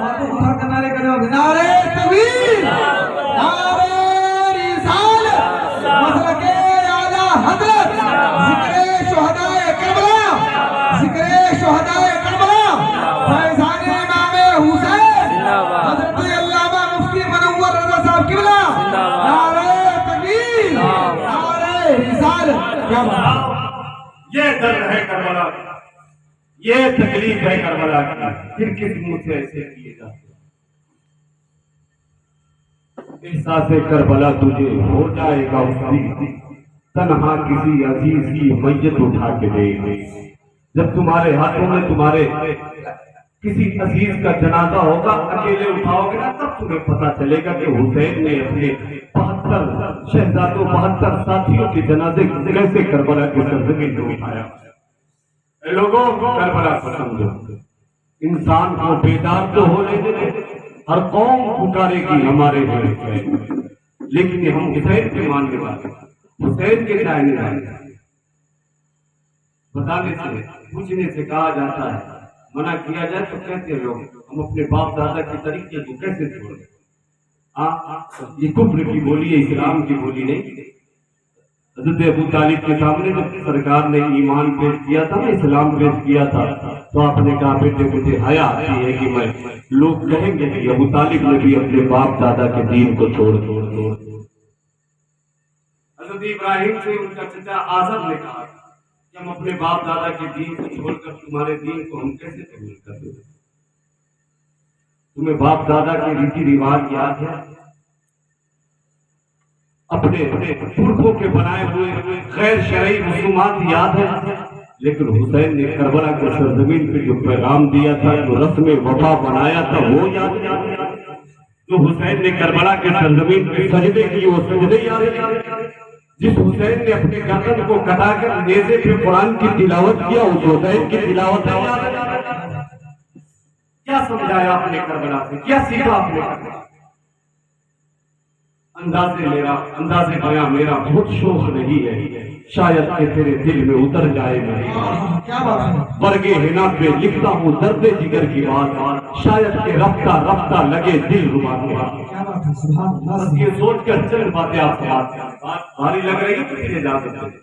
ہاتھوں اٹھا کر نعرے کرو، نعرہ تکبیر، نعرہ رسالت، مسلک اعلیٰ حضرت، ذکر شہدائے کربلا، ذکر شہدائے کربلا، فیضان امام حسین، حضرت علامہ مفتی منور رضا صاحب قبلہ، نعرہ تکبیر، نعرہ رسالت۔ کیا بات؟ یہ درد ہے کربلا، یہ تکلیف ہے کربلا کی، پھر کس منہ سے ایسے کیے جاتے؟ احساس کربلا تجھے ہو جائے گا اس دن، تنہا کسی عزیز کی میت اٹھا کے دے گے۔ جب تمہارے ہاتھوں میں تمہارے کسی عزیز کا جنازہ ہوگا، اکیلے اٹھاؤ گے نا، تب تمہیں پتا چلے گا کہ حسین نے اپنے 72 شہزادوں 72 ساتھیوں کے جنازے کیسے کربلا کی سرزمین میں اٹھایا۔ اے لوگوں کربلا کو سمجھو، انسان کو بیدار تو ہونے دے، ہر قوم پکارے گی ہمارے حسین، لیکن ہم حسین کے ماننے والے، حسین کے چاہنے والے، بتانے سے پوچھنے سے کہا جاتا ہے، منع کیا جائے تو کہتے لوگ ہم اپنے باپ دادا کے طریقے کو کیسے چھوڑیں؟ یہ کفر کی بولی ہے، اسلام کی بولی نہیں۔ حضرت ابو طالب کے سامنے جب سرکار نے ایمان پیش کیا تھا نا، اسلام پیش کیا تھا، تو آپ نے کہا بیٹے مجھے حیا آتی ہے کہ میں لوگ کہیں گے کہ ابو طالب نے بھی اپنے باپ دادا کے دین کو چھوڑ دیا۔ حضرت ابراہیم سے ان کا چچا آزر نے کہا کہ ہم اپنے باپ دادا کے دین کو چھوڑ کر تمہارے دین کو ہم کیسے قبول کر دیں؟ تمہیں باپ دادا کے ریتی رواج یاد ہے؟ اپنے پرکھوں کے بنائے ہوئے غیر شرعی رسومات یاد ہے؟ لیکن حسین نے کربلا کی سرزمین پہ جو پیغام دیا تھا، جو رسم وفا بنایا تھا، وہ یاد ہے؟ جو حسین نے کربلا کے سرزمین پہ سجدے کی، وہ سجدے یاد ہے؟ جس حسین نے اپنے گردن کو کٹا کر نیزے پہ قرآن کی تلاوت کیا، اس حسین کی تلاوت یاد ہے؟ کیا سمجھایا آپ نے کربلا سے؟ کیا سیکھا آپ نے؟ انداز بیاں میرا بہت شوق نہیں ہے، شاید کہ تیرے دل میں اتر جائے میری بات۔ کیا بات ہے؟ برگے حنا پہ لکھتا ہوں درد جگر کی بات، شاید کہ رفتہ رفتہ لگے دل ربا کی بات۔ کیا بات ہے؟ سبحان اللہ۔ بس یہ سوچ کر چل پاتے آپ سے بات بھاری لگ رہی ہے تو پھر اجازت دیں،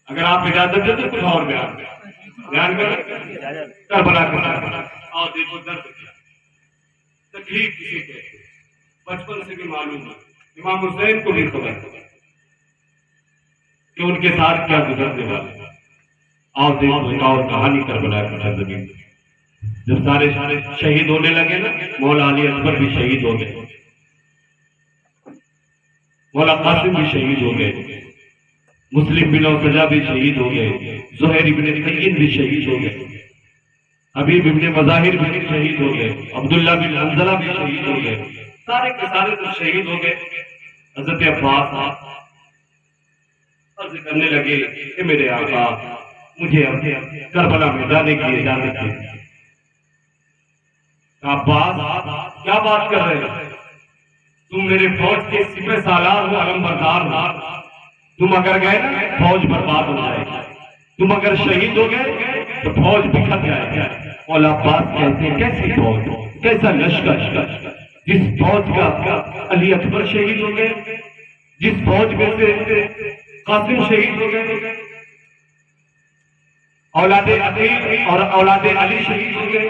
اگر آپ اجازت دیں تو کچھ اور بیان کر کربلا کا اور دیکھو درد کیا تکلیف کسی کے بچپن سے بھی معلوم ہے، امام حسین کو بھی خبر کہ ان کے ساتھ کیا گزرنے والے۔ اور دیکھو اور کہانی کربلا کی سرزمین جب سارے شہید ہونے لگے نا، مولا علی اکبر بھی شہید ہو گئے، مولا قاسم بھی شہید ہو گئے، مسلم بن اوسجا بھی شہید ہو گئے، زہیر بن قین بھی شہید ہو گئے، حبیب ابن مظاہر بھی شہید ہو گئے، عبداللہ بن حنظلہ بھی شہید ہو گئے، سارے کے سارے تو شہید ہو گئے۔ حضرت عباس عرض کرنے لگے کہ میرے آقا مجھے کربلا میں جانے کی اجازت دے۔ عباس کیا بات کر رہے ہیں؟ تم میرے فوج کے سپہ سالار ہو، علم بردار ہو، تم اگر گئے نا فوج برباد ہو جائے گی، تم اگر شہید ہو گئے تو فوج بکھر جائے گی۔ مولا عباس کہتے ہیں کیسی فوج، کیسا لشکر جس فوج کا علی اکبر شہید ہو گئے، جس فوج میں سے قاسم شہید ہو گئے، اولاد عقیل اور اولاد علی شہید ہو گئے،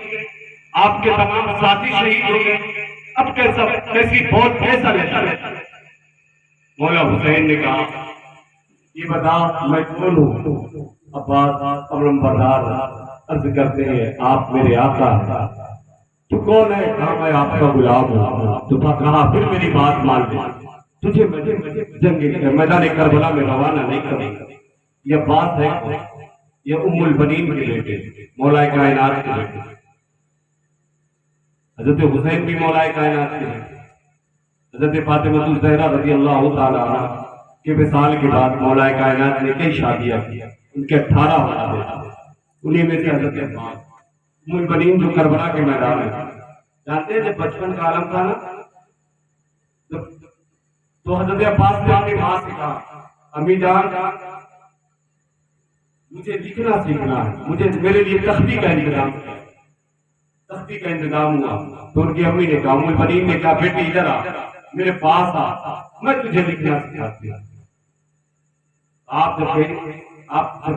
آپ کے تمام ساتھی شہید ہو گئے، اب کیسی فوج، کیسا لشکر؟ مولا حسین نے کہا یہ بتا میں کون ہوں؟ عباس علم بردار عرض کرتے ہیں آپ میرے آقا ہیں۔ تو کون ہے؟ کہا میں آپ کا غلام ہوں۔ تو کہا پھر میری بات مان لے، تجھے جنگ میدان کربلا میں روانہ نہیں کروں گا۔ یہ بات ہے یہ ام البنین کے بیٹے، مولا کائنات کے بیٹے، حضرت حسین بھی مولا کائنات کے بیٹے، حضرت فاطمہ الزہرا رضی اللہ تعالی عنہ کے وصال کے بعد مولا کائنات نے کئی شادیاں کی، ان کے 18 اولاد تھے، انہیں میں سے حضرت عباس ام البنین جو کربلا کے میدان میں جانتے ہیں جب بچپن کا عالم تھا نا تو حضرت عباس نے اپنی ماں سے کہا امی جان مجھے لکھنا سیکھنا ہے، مجھے میرے لیے تختی کا انتظام ہوا۔ تو ان کی امی نے کہا ام البنین نے کہا بیٹی ادھر آ، میرے پاس آ، میں تجھے لکھنا سکھاتی ہوں۔ آپ جب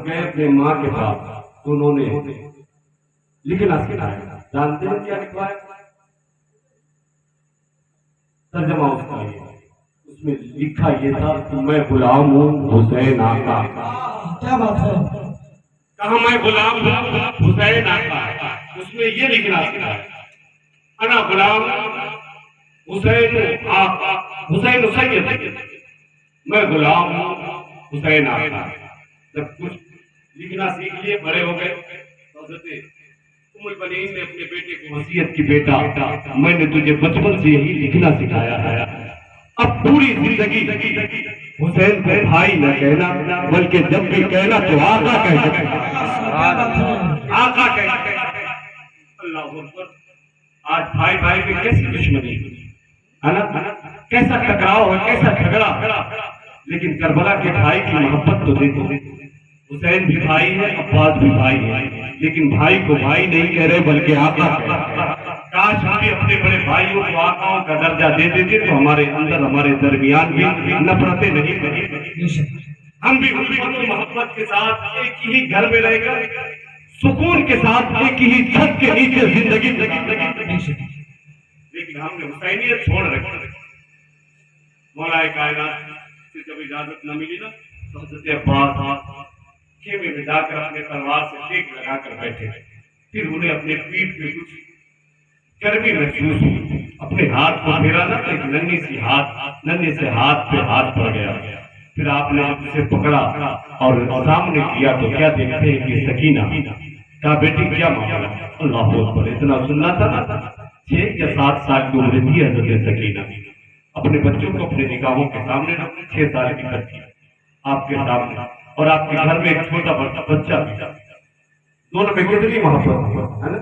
گئے اپنے ماں کے پاس تو انہوں نے لکھنا سکھایا۔ جانتے ہیں کیا لکھوایا؟ ترجمہ اس کا اس میں لکھا یہ تھا کہ میں غلام ہوں حسین آقا۔ کیا بات ہے؟ کہا میں غلام ہوں حسین آقا، اس میں یہ لکھنا سکھایا انا غلام حسین آقا، حسین سید، میں غلام ہوں حسین آقا۔ جب کچھ لکھنا سیکھ لیے بڑے ہو گئے تو حضرت ام البنین نے اپنے بیٹے کو وصیت کی بیٹا میں نے تجھے بچپن سے یہی لکھنا سکھایا ہے، اب پوری زندگی حسین کو بھائی نہ کہنا بلکہ جب بھی کہنا تو آقا کہنا، آقا کہنا۔ اللہ اکبر۔ آج بھائی بھائی میں کیسی دشمنی ہے نا، کیسا ٹکراؤ ہے، کیسا جھگڑا، لیکن کربلا کے بھائی کی محبت تو دیکھو، حسین بھی بھائی ہے، عباس بھی بھائی ہے، لیکن بھائی کو بھائی نہیں کہہ رہے بلکہ آقا کہہ رہے۔ کاش ہم بھی اپنے بڑے بھائیوں کو آقاؤں کا درجہ دے دیتے تو ہمارے اندر ہمارے درمیان بھی نفرتیں نہیں بنی، ہم بھی محبت کے ساتھ ایک ہی گھر میں رہ کر سکون کے ساتھ ایک ہی چھت کے نیچے زندگی، لیکن ہم نے حسینیت چھوڑ رکھی۔ مولا کائنات سے جب اجازت نہ ملی نا تو حضرت عباس خیمے میں جا کر اپنے تلوار سے ٹیک لگا کر بیٹھے، پھر انہیں اپنے پیٹھ پہ کچھ گرمی محسوس ہوئی، اپنے ہاتھ کو پھیرا نا تو ایک ننھے سے ہاتھ پہ ہاتھ پڑ گیا، پھر آپ نے اسے پکڑا اور سامنے کیا تو کیا دیکھتے ہیں کہ سکینہ۔ کہا بیٹی کیا معاملہ؟ اللہ اکبر، اتنا سننا تھا نا، 6 یا 7 سال کی عمر تھی حضرت سکینہ، اپنے بچوں کو اپنے نگاہوں کے سامنے رکھ 6 سال کی لڑکی آپ کے سامنے، اور آپ کے گھر میں ایک چھوٹا بچہ بھی، دونوں میں کتنی محبت ہے نا،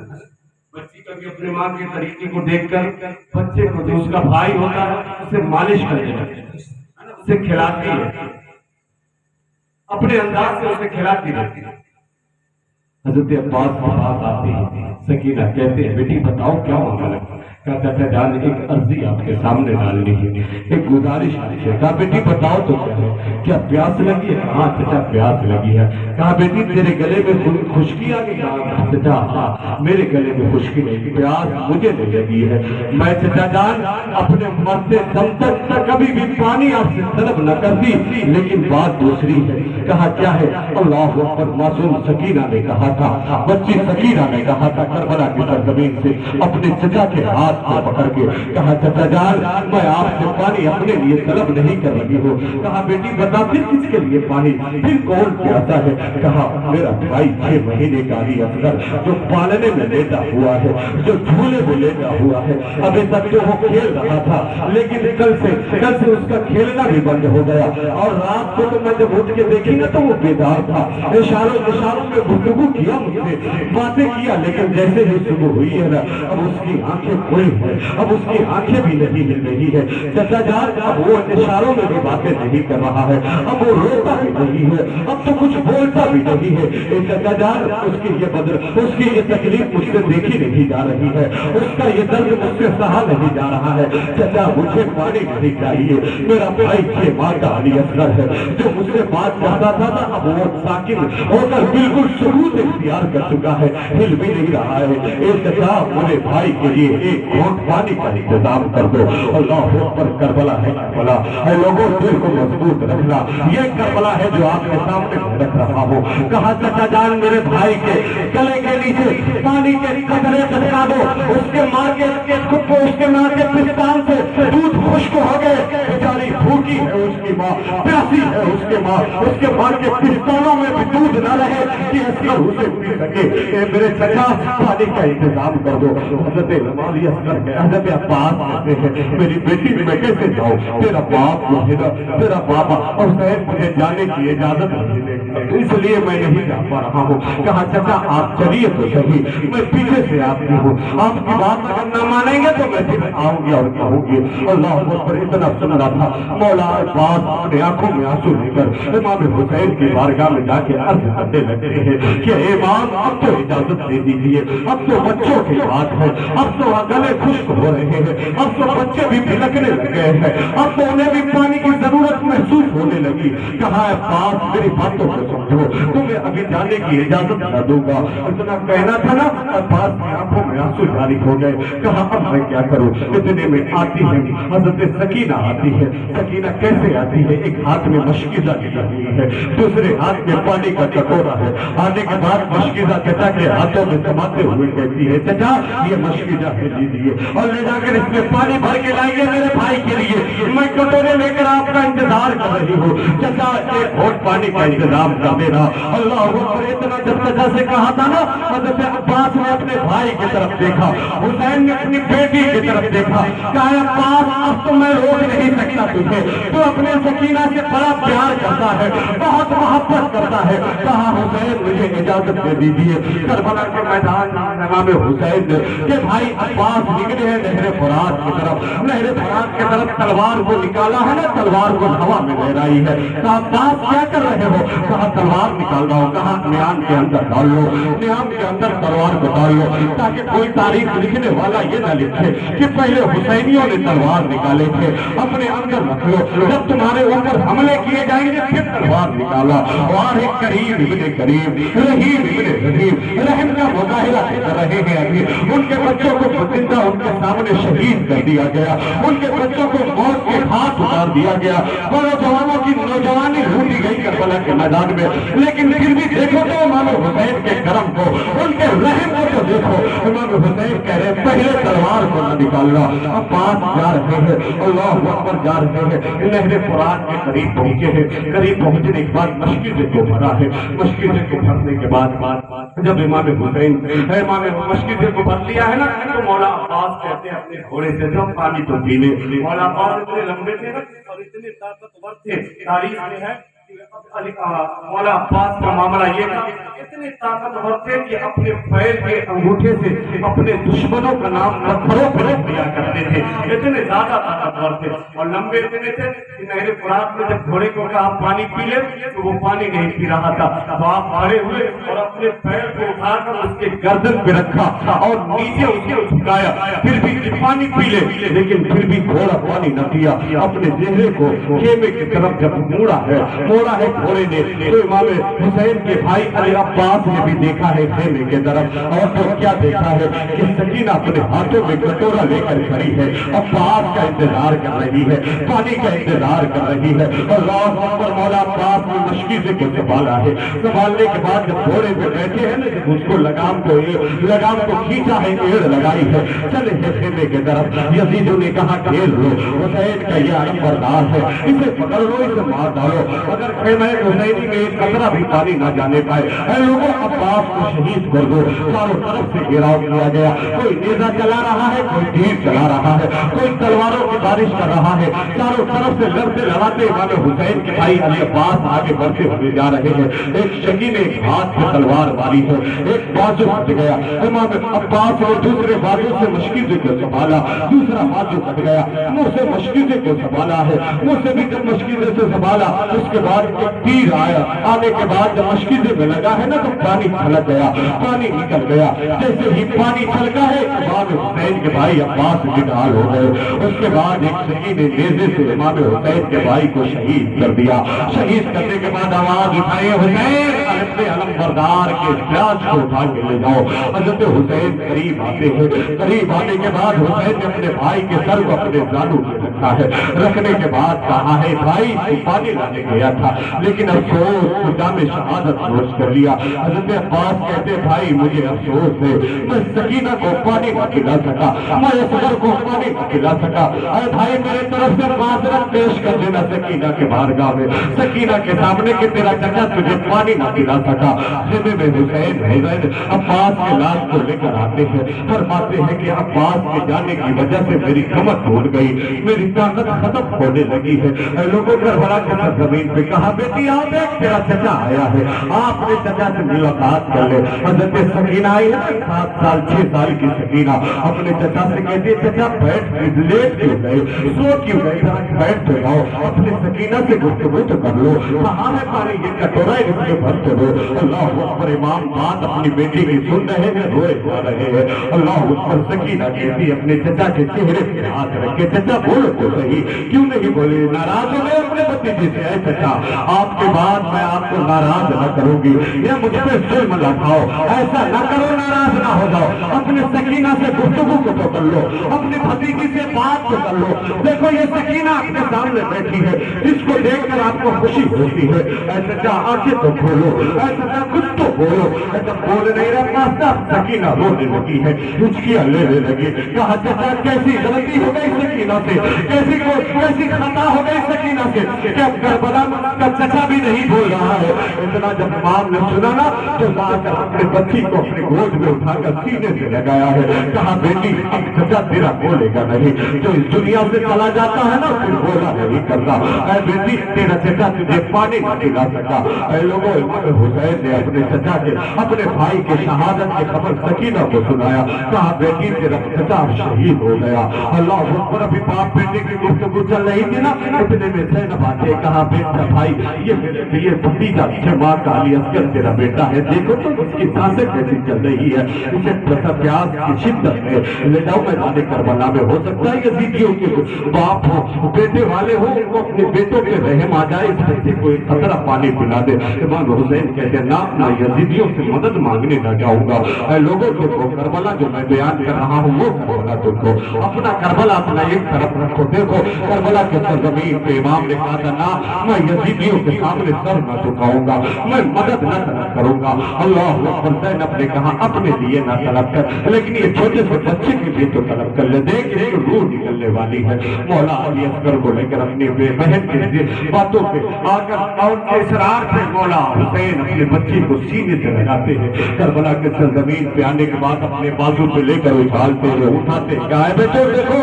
بچی کا بھی اپنے ماں کے طریقے کو دیکھ کر بچے کو جو اس کا بھائی ہوتا ہے اسے مالش کرنے لگتی ہے، اسے کھلاتی ہے، اپنے انداز سے اسے کھلاتی رہتی ہے۔ حضرت عباس کے پاس آتی ہے، سکینہ کہتے ہیں بیٹی بتاؤ کیا ہونے لگا؟ کہا چچا جان ایک عرضی آپ کے سامنے ڈالنی ہے، ایک گزارش ہے۔ کہا بیٹی بتاؤ تو کیا ہے؟ کیا پیاس لگی ہے؟ ہاں چچا پیاس لگی ہے۔ کہا بیٹی تیرے گلے میں خشکی آ گئی؟ کہا چچا ہاں میرے گلے میں خشکی نہیں، پیاس مجھے نہیں لگی ہے۔ میں چچا جان اپنے مرتے دم تک کبھی بھی پانی آپ سے طلب نہ کرتی، لیکن بات دوسری ہے۔ کہا کیا ہے؟ اللہ اکبر، معصوم سکینہ نے کہا تھا، بچی سکینہ نے کہا تھا کربلا کی سرزمین سے اپنے چچا کے ہاتھ کو پکڑ کے کہا چچا جان میں آپ سے پانی اپنے لیے طلب نہیں کر رہی ہوں۔ کہا بیٹی بتا پھر کس کے لیے پانی، پھر کون پیاسا ہے؟ کہا میرا بھائی 6 مہینے کا علی اصغر جو پالنے میں لیٹا ہوا ہے، جو جھولے میں لیٹا ہوا ہے، ابھی تک تو وہ کھیل رہا تھا، لیکن کل سے اس کا کھیلنا بھی بند ہو گیا، اور رات کو تو میں جب اٹھ کے دیکھی نا تو وہ بیدار تھا، اشاروں میں گفتگو کیا مجھ سے، باتیں کیا، لیکن جیسے ہی صبح ہوئی ہے نا اب اس کی آنکھیں کھلی ہے، اب اس کی آنکھیں بھی نہیں ہل رہی ہے۔ چچا جان اب وہ اشاروں میں بھی باتیں نہیں کر رہا ہے، اب وہ روتا بھی نہیں ہے، اب تو کچھ بولتا بھی نہیں ہے۔ چچا جان اس کی یہ تکلیف مجھ سے دیکھی نہیں جا رہی ہے، اس کا یہ درد مجھ سے سہا نہیں جا رہا ہے۔ چچا مجھے پانی نہیں چاہیے، میرا بھائی 6 ماہ کا علی اصغر ہے، جو مجھ سے بات چاہتا تھا نا اب وہ ساکن ہو کر بالکل سکوت اختیار کر چکا ہے، ہل بھی نہیں رہا ہے۔ اے چچا میرے بھائی کے لیے ایک گھونٹ پانی کا انتظام کر دو۔ اللہ اکبر، کربلا ہے، کربلا ہے، لوگوں دل کو مضبوط رکھنا، یہ کربلا ہے جو آپ کے سامنے میں رکھ رہا ہوں۔ کہا چچا جان میرے بھائی کے گلے کے نیچے پانی کے قطرے چٹکا دو، اس کے ماں کے پستان سے دودھ خشک ہو گئے، بیچاری بھوکی ہے اس کی ماں، پیاسی ہے اس کے ماں کے پستانوں میں بھی دودھ نہ رہے کہ اصغر اسے پی سکے۔ اے میرے چچا پانی کا انتظام کر دو۔ حضرت علی اصغر کے حضرت عباس کہتے ہیں میری بیٹی میں کیسے جاؤں، تیرا باپ مجھے تیرا بابا اور صاحب مجھے جانے کی اجازت نہیں دے گی، اس لیے میں نہیں جا پا رہا ہوں۔ کہا چچا آپ چلیے تو صحیح، میں پیچھے سے آتی ہوں، آپ کی بات اگر نہ مانیں گے تو میں پھر آؤں گی اور کہوں گی۔ اللہ اکبر، اتنا سن رہا تھا مولا عباس اپنے آنکھوں میں آنسو لے کر امام حسین کی بارگاہ میں جا کے عرض کرنے لگتے ہیں کہ امام اب تو اجازت دے دیجیے، اب تو بچوں کی بات ہے، اب تو گلے خشک ہو رہے ہیں، اب تو بچے بھی بھلکنے لگ گئے ہیں، اب تو انہیں بھی پانی کی ضرورت محسوس ہونے لگی۔ کہا عباس میری باتوں کو سمجھو، تمہیں ابھی جانے کی اجازت نہ دوں گا۔ اتنا کہنا تھا نا، عباس کی آنکھوں میں آنسو جاری ہو گئے۔ کہا اب میں کیا کروں؟ اتنے میں آتی ہے حضرت سکینہ آتی ہے۔ سکینہ کیسے آتی ہے؟ ایک ہاتھ میں مشکیزہ لی ہوئی ہے، دوسرے ہاتھ میں پانی کا کٹورا ہے۔ آنے کے بعد مشکیزہ چچا کے ہاتھوں میں سماتے ہوئے کہتی ہے چچا یہ مشکیزہ ہے لیجیے اور لے جا کر اس میں پانی بھر کے لائیے میرے بھائی کے لیے، میں کٹورے لے کر آپ کا انتظار کر رہی ہوں۔ چچا ایک گھونٹ پانی کا انتظام کر دینا۔ اللہ اکبر، اتنا جب چچا سے کہا تھا نا، حضرت عباس نے اپنے بھائی کی طرف دیکھا، حسین نے اپنی بیٹی کی طرف دیکھا، کہا عباس اب تو میں روک نہیں سکتا تجھے، تو اپنے سکینہ سے بڑا پیار کرتا ہے، بہت محبت کرتا ہے۔ کہا حسین مجھے اجازت دے دیجیے۔ کربلا کے میدان امام حسین کے بھائی عباس نکلے ہیں نہر فرات کی طرف، نہر فرات کی طرف تلوار کو نکالا ہے نا، تلوار کو ہوا میں لہرائی ہے۔ کہا عباس کیا کر رہے ہو؟ کہا تلوار نکال رہا ہوں۔ کہا نیام کے اندر ڈال لو، نیام کے اندر تلوار کو ڈال لو، تاکہ کوئی تاریخ لکھنے والا یہ نہ لکھے کہ پہلے حسینیوں نے تلوار نکالے تھے، اپنے اندر رکھ لو، جب تمہارے اوپر حملے کیے جائیں گے پھر تلوار نکالا۔ اور ایک کریم ابن کریم، رحیم ابن رحیم، رحم کا مظاہرہ کر رہے ہیں ابھی۔ ان کے بچوں کو زندہ ان کے سامنے شہید کر دیا گیا، ان کے بچوں کو موت کے ہاتھ اتار دیا گیا، نوجوانوں کی نوجوانی لوٹی گئی کربلا کے میدان میں، لیکن پھر بھی دیکھو تو امام حسین کے کرم کو، ان کے رحم کو تو دیکھو۔ امام حسین کہہ رہے پہلے تلوار کو نہ نکالنا۔ عباس جا رہے ہیں، اللہ اکبر، جا رہے ہیں، نہر فرات کے قریب پہنچے ہیں۔ قریب پہنچنے کے بعد مشکیزے کو بھرا ہے، مشکیزے کو بھرنے کے بعد جب امام حسین مشکیزے کو بھر لیا ہے نا، تو مولا عباس کہتے ہیں اپنے گھوڑے سے جو پانی تو پینے۔ مولا عباس اتنے لمبے تھے اور اتنے طاقتور تھے، تاریخ میں ہے मौला अब्बास का मामला ये था, इतने ताकतवर थे कि अपने पैर के अंगूठे से अपने दुश्मनों का नाम पत्थरों पर लिख दिया करते थे। इतने ज्यादा ताकतवर थे और लंबे इतने थे कि नहर फुरात में जब घोड़े को कहा पानी पी ले तो वो पानी नहीं पी रहा था। तो आप खड़े हुए और अपने पैर को उठाकर उसके गर्दन पे रखा और नीचे उसको झुकाया, फिर भी पानी पी ले, लेकिन फिर भी घोड़ा पानी न पिया। अपने चेहरे को खेमे की तरफ जब मोड़ा है घोड़े ने, तो इमाम हुसैन के भाई अली अब्बास ने भी देखा है खेमे के तरफ, और तो क्या देखा है कि सकीना अपने हाथों में कटोरा लेकर खड़ी है, अब्बास का इंतजार कर रही है, पानी का इंतजार कर रही है। और मौला अब्बास ने मुश्किल से कुछ संभाला है। संभालने के बाद जब घोड़े पे बैठे हैं ना, जब उसको लगाम को खींचा है, एड़ लगाई है, चले है खेमे के तरफ। यजीद ने कहा घेर लो, हुसैन का यह अलमबरदार है, इसे पकड़ लो, इसे मार डालो, अगर खेमे हुसैनी में एक कतरा भी पानी न जाने पाए। लोगों अब्बास को शहीद कर दो। चारों तरफ से घेराव किया गया, कोई नेजा चला रहा है, कोई तीर चला रहा है, कोई तलवारों की बारिश कर रहा है। चारों तरफ से लड़ते लड़ाते इमाम हुसैन के भाई अली अब्बास आगे बढ़ते हुए जा रहे हैं। एक शकी ने एक हाथ से तलवार मारी है, एक बाजू कट गया। इमाम अब्बास ने दूसरे बाजू से मुश्किल से संभाला, दूसरा बाजू कट गया। मुंह से मुश्किल से संभाला है, मुंह से भी जब मुश्किल से संभाला, उसके बाद एक तीर आया। आने के बाद जब मुश्किल से लगा है ना, तो पानी छलक गया, पानी निकल गया। जैसे ही पानी छलका है, इमाम हुसैन के भाई अब्बास निकाल हो गए। उसके बाद एक शहीद ने नेज़े से इमाम हुसैन के भाई को शहीद कर दिया। शहीद करने के बाद आवाज उठाए, हुसैन अपने अलमबरदार के लाश को उठा के ले जाओ। हज़रत हुसैन करीब आते हैं, करीब आने के बाद हुसैन ने अपने भाई के सर को अपने जानू पे रखा है। रखने के बाद कहा है, भाई तू पानी लाने गया था, लेकिन अफसोस खुदा में शहादत नोश कर लिया। हज़रत अब्बास कहते, भाई मुझे अफसोस है, मैं सकीना को पानी न पिला सका, मैं असगर को पानी न पिला सका। अरे भाई मेरे तरफ से माजरत पेश कर देना सकीना के बारगाह में, सकीना के सामने कि तेरा चचा तुझे पानी न पिला सका। जिन्हें में हुसैन अब्बास के लाश को लेकर आते हैं, फरमाते हैं कि अब्बास के जाने की वजह से मेरी कमर टूट गई, मेरी ताकत खत्म होने लगी है। लोगों करबला के जमीन पे कहा, बेटी आप एक तेरा चचा आया है, आपने चचा से मुलाकात कर ले। हज़रत सकीना आई है, 7 साल 6 साल की सकीना अपने चचा से कहती है, चचा बैठ लेट क्यों गए, सो क्यों गए, बैठ तो जाओ, अपने सकीना से गुफ्तगू तो कर लो। कहाँ है पानी, ये कटोरा है, इसमें भर तो दो। अल्लाह अकबर, इमाम बात अपनी बेटी की सुन रहे हैं, रोए जा रहे हैं। अल्लाह अकबर, सकीना कहती अपने चचा के चेहरे पे हाथ रख के, चचा बोलो तो सही, क्यों नहीं बोले, नाराज हो गए अपने भतीजे से? ऐ चचा, आपके बाद मैं आपको नाराज न करूंगी, या मुझ पे जुल्म लगाओ, ऐसा न करो, नाराज ना हो जाओ। अपने सकीना से गुफ्तगू को तो कर लो, अपने भतीजी से बात तो कर लो। देखो ये सकीना अपने सामने बैठी है, इसको देखकर आपको खुशी होती है। ऐसा चचा आंखें तो खोलो, ऐसा कुछ तो बोलो। ऐसा बोल नहीं रहा, सकीना रोने लगी है, हिचकियां लेने लगी। कहा, चचा कैसी गलती हो गई सकीना से, कैसी खता हो गई सकीना से, क्या करबला का चचा भी नहीं बोल रहा है। इतना जब मां ने सुना ना, तो लाकर अपने बच्ची को अपने गोद में उठाकर सीने से लगाया है। कहा, बेटी अब चचा तेरा बोलेगा नहीं, जो इस दुनिया से चला जाता है ना, फिर बोला नहीं करता। ऐ बेटी, तेरा चचा तुझे पानी न पिला सका। ऐ लोगों, इमाम हुसैन ने अपने चचा के, अपने भाई के शहादत की खबर सकीना को सुनाया। कहा, बेटी तेरा चचा शहीद हो गया। अल्लाह अकबर, अभी बाप बेटे की गुफ्तगू चल रही थी ना, इतने में ज़ैनब आके कहा, बेटा भाई ये भतीजा माँ का अली असगर तेरा बेटा है, देखो तो उसकी सांसें कैसी चल रही है, उसे प्यास की शिद्दत में ले जाओ मैदान करबला में। हो सकता है यजीदियों के बाप हो, बेटे वाले हो, उनको अपने बेटों पे रहम आ जाए, इस बच्चे को एक खतरा पानी पिला दे। इमाम हुसैन कहते ना, ना यजीदियों से मदद मांगने न जाऊंगा। लोगों को करबला जो मैं बयान कर रहा हूँ, वो करबला तुमको, अपना करबला अपना एक तरफ रखो। देखो करबला के सरजमीन पे इमाम ने कहा था, ना मैं यजीदियों के सामने सर न झुकाऊंगा, मैं मदद न करूंगा। अल्लाह अकबर, ज़ैनब ने कहा, अपने लिए ना तलब कर, लेकिन ये छोटे से बच्चे के लिए तो तलब कर ले, देख एक रूह निकलने वाली है। मौला अली असगर को लेकर अपनी बहन के बातों पे आकर और इसरार से मौला हुसैन अपने बच्चे को सीने से लगाते हैं। करबला के सरजमीन पे आने के बाद अपने बाजू पे लेकर उछालते हुए उठाते, क्या है बेटो, देखो